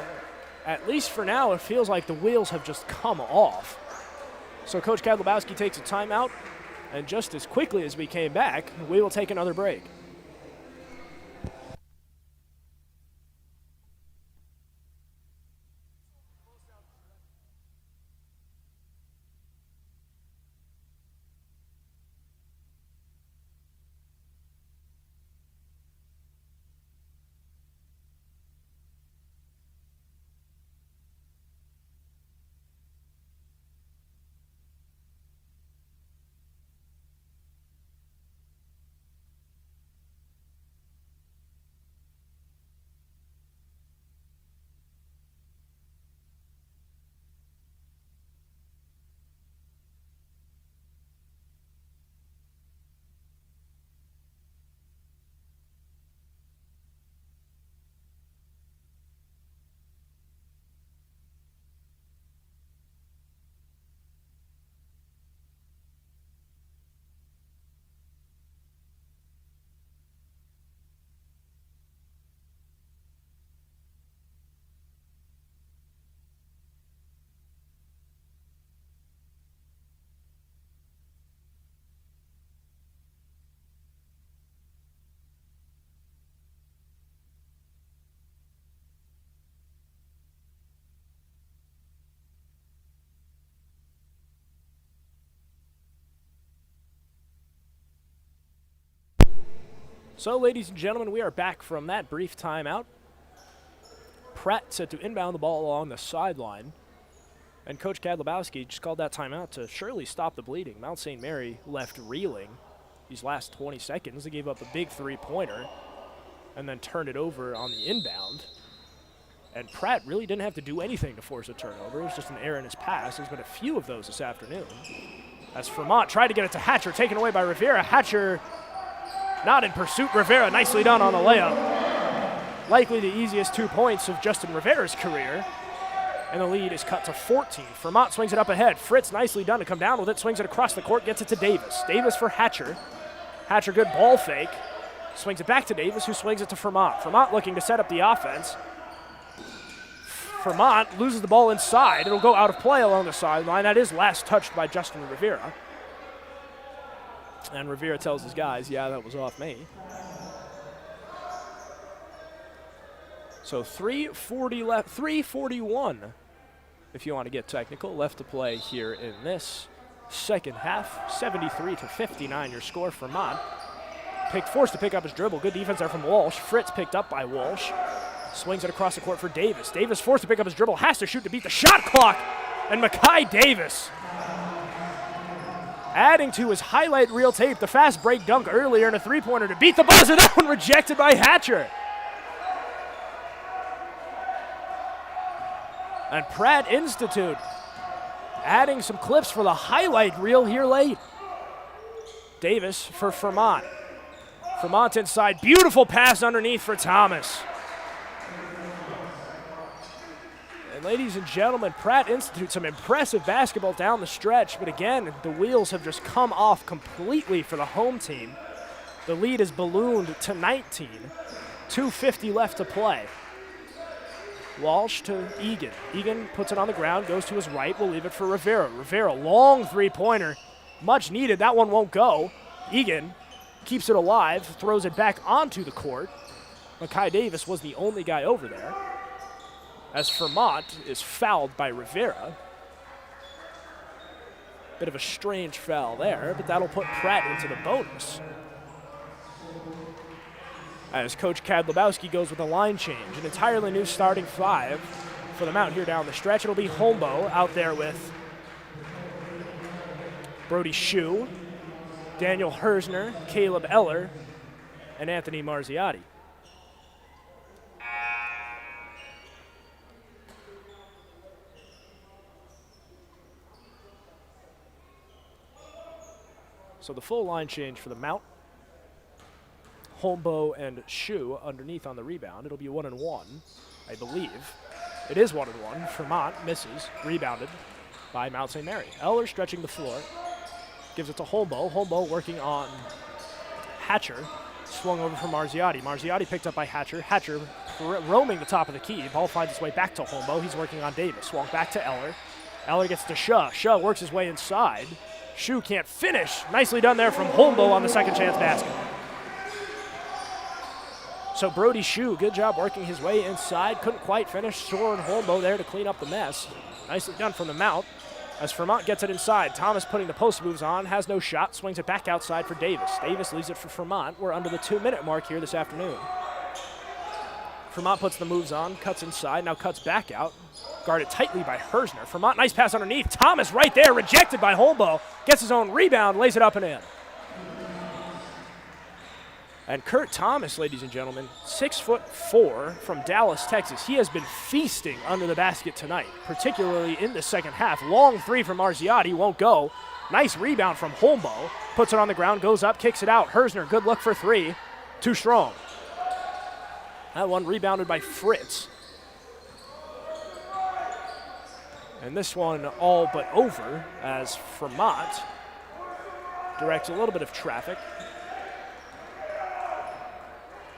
at least for now, it feels like the wheels have just come off. So Coach Kadlubowski takes a timeout, and just as quickly as we came back, we will take another break. So, ladies and gentlemen, we are back from that brief timeout. Pratt set to inbound the ball along the sideline. And Coach Kadlubowski just called that timeout to surely stop the bleeding. Mount St. Mary left reeling these last 20 seconds. They gave up a big three-pointer and then turned it over on the inbound. And Pratt really didn't have to do anything to force a turnover. It was just an error in his pass. There's been a few of those this afternoon. As Fremont tried to get it to Hatcher, taken away by Rivera. Hatcher not in pursuit. Rivera nicely done on the layup. Likely the easiest 2 points of Justin Rivera's career. And the lead is cut to 14. Fremont swings it up ahead. Fritz nicely done to come down with it. Swings it across the court, gets it to Davis. Davis for Hatcher. Hatcher, good ball fake. Swings it back to Davis, who swings it to Fremont. Fremont looking to set up the offense. Fremont loses the ball inside. It'll go out of play along the sideline. That is last touched by Justin Rivera. And Rivera tells his guys, yeah, that was off me. So 3:40 left, 3:41, if you want to get technical, left to play here in this second half. 73-59 your score for Vermont. Forced to pick up his dribble. Good defense there from Walsh. Fritz picked up by Walsh. Swings it across the court for Davis. Davis forced to pick up his dribble. Has to shoot to beat the shot clock. And Makai Davis, adding to his highlight reel tape, the fast break dunk earlier and a three-pointer to beat the buzzer. That one rejected by Hatcher. And Pratt Institute adding some clips for the highlight reel here late. Davis for Fremont. Fremont inside. Beautiful pass underneath for Thomas. And ladies and gentlemen, Pratt Institute, some impressive basketball down the stretch, but again, the wheels have just come off completely for the home team. The lead is ballooned to 19. 2:50 left to play. Walsh to Egan. Egan puts it on the ground, goes to his right. We'll leave it for Rivera. Rivera, long three-pointer. Much needed. That one won't go. Egan keeps it alive, throws it back onto the court. Makai Davis was the only guy over there, as Fremont is fouled by Rivera. Bit of a strange foul there, but that'll put Pratt into the bonus. As Coach Kadlubowski goes with a line change. An entirely new starting five for the Mount here down the stretch. It'll be Holmbo out there with Brody Shue, Daniel Hersner, Caleb Eller, and Anthony Marziotti. So the full line change for the Mount Holmbo and Shu underneath on the rebound. It'll be 1-1, I believe. It is 1-1. Vermont misses, rebounded by Mount St. Mary. Eller stretching the floor, gives it to Holmbo. Holmbo working on Hatcher, swung over for Marziotti. Marziotti picked up by Hatcher. Hatcher roaming the top of the key. Ball finds its way back to Holmbo. He's working on Davis. Swung back to Eller. Eller gets to Shaw. Shaw works his way inside. Shu can't finish. Nicely done there from Holmbo on the second chance basket. So Brody Shu, good job working his way inside. Couldn't quite finish. Shore and Holmbo there to clean up the mess. Nicely done from the Mount. As Vermont gets it inside, Thomas putting the post moves on, has no shot, swings it back outside for Davis. Davis leaves it for Vermont. We're under the 2-minute mark here this afternoon. Vermont puts the moves on, cuts inside, now cuts back out. Guarded tightly by Hersner. Vermont, nice pass underneath. Thomas right there, rejected by Holmbo. Gets his own rebound, lays it up and in. And Kurt Thomas, ladies and gentlemen, 6'4" from Dallas, Texas. He has been feasting under the basket tonight, particularly in the second half. Long three from Marziotti, won't go. Nice rebound from Holmbo. Puts it on the ground, goes up, kicks it out. Hersner, good look for three. Too strong. That one rebounded by Fritz. And this one all but over as Vermont directs a little bit of traffic.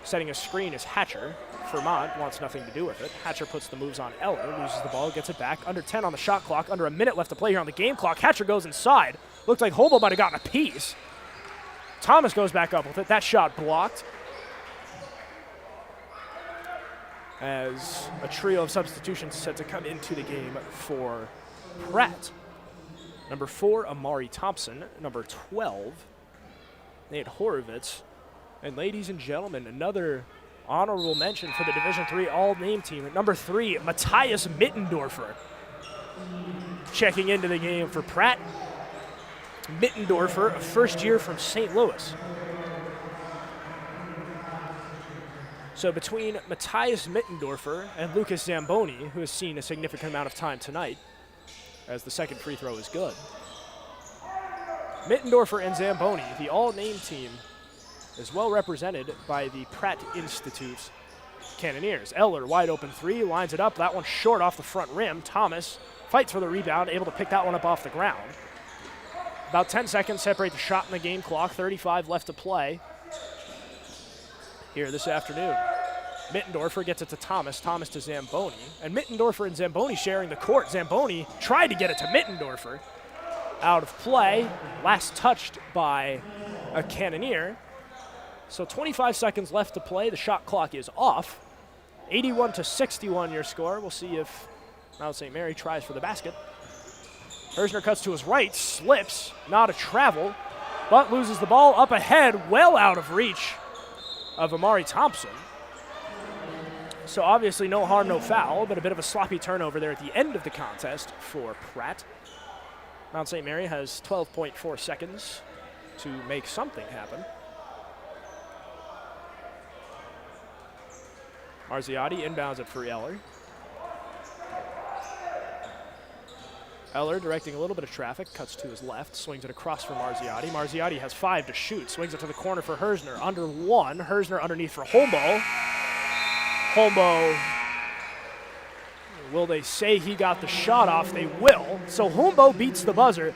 Setting a screen is Hatcher. Vermont wants nothing to do with it. Hatcher puts the moves on Eller, loses the ball, gets it back. Under 10 on the shot clock, under a minute left to play here on the game clock. Hatcher goes inside. Looked like Holmbo might have gotten a piece. Thomas goes back up with it. That shot blocked. As a trio of substitutions set to come into the game for Pratt. Number 4, Amari Thompson. Number 12, Nate Horovitz. And ladies and gentlemen, another honorable mention for the Division III All-Name team. At number 3, Matthias Mittendorfer. Checking into the game for Pratt. Mittendorfer, a first year from St. Louis. So between Matthias Mittendorfer and Lucas Zamboni, who has seen a significant amount of time tonight, as the second free throw is good. Mittendorfer and Zamboni, the all-name team, is well represented by the Pratt Institute Cannoneers. Eller, wide open three, lines it up. That one short off the front rim. Thomas fights for the rebound, able to pick that one up off the ground. About 10 seconds separate the shot and the game clock. 35 left to play here this afternoon. Mittendorfer gets it to Thomas. Thomas to Zamboni. And Mittendorfer and Zamboni sharing the court. Zamboni tried to get it to Mittendorfer. Out of play. Last touched by a Cannoneer. So 25 seconds left to play. The shot clock is off. 81-61 your score. We'll see if Mount St. Mary tries for the basket. Hersner cuts to his right, slips, not a travel, but loses the ball up ahead, well out of reach of Amari Thompson. So obviously no harm, no foul, but a bit of a sloppy turnover there at the end of the contest for Pratt. Mount St. Mary has 12.4 seconds to make something happen. Marziotti inbounds it for Eller. Eller directing a little bit of traffic, cuts to his left, swings it across for Marziotti. Marziotti has 5 to shoot, swings it to the corner for Hersner. Under 1, Hersner underneath for Holmbo. Holmbo, will they say he got the shot off? They will. So Holmbo beats the buzzer.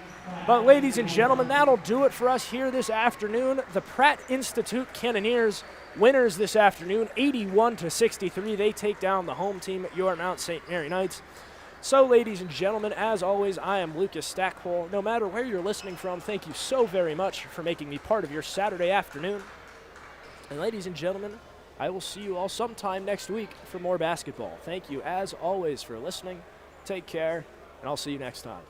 But ladies and gentlemen, that'll do it for us here this afternoon. The Pratt Institute Cannoneers winners this afternoon, 81-63. They take down the home team at your Mount St. Mary Knights. So, ladies and gentlemen, as always, I am Lucas Stackpole. No matter where you're listening from, thank you so very much for making me part of your Saturday afternoon. And ladies and gentlemen, I will see you all sometime next week for more basketball. Thank you, as always, for listening. Take care, and I'll see you next time.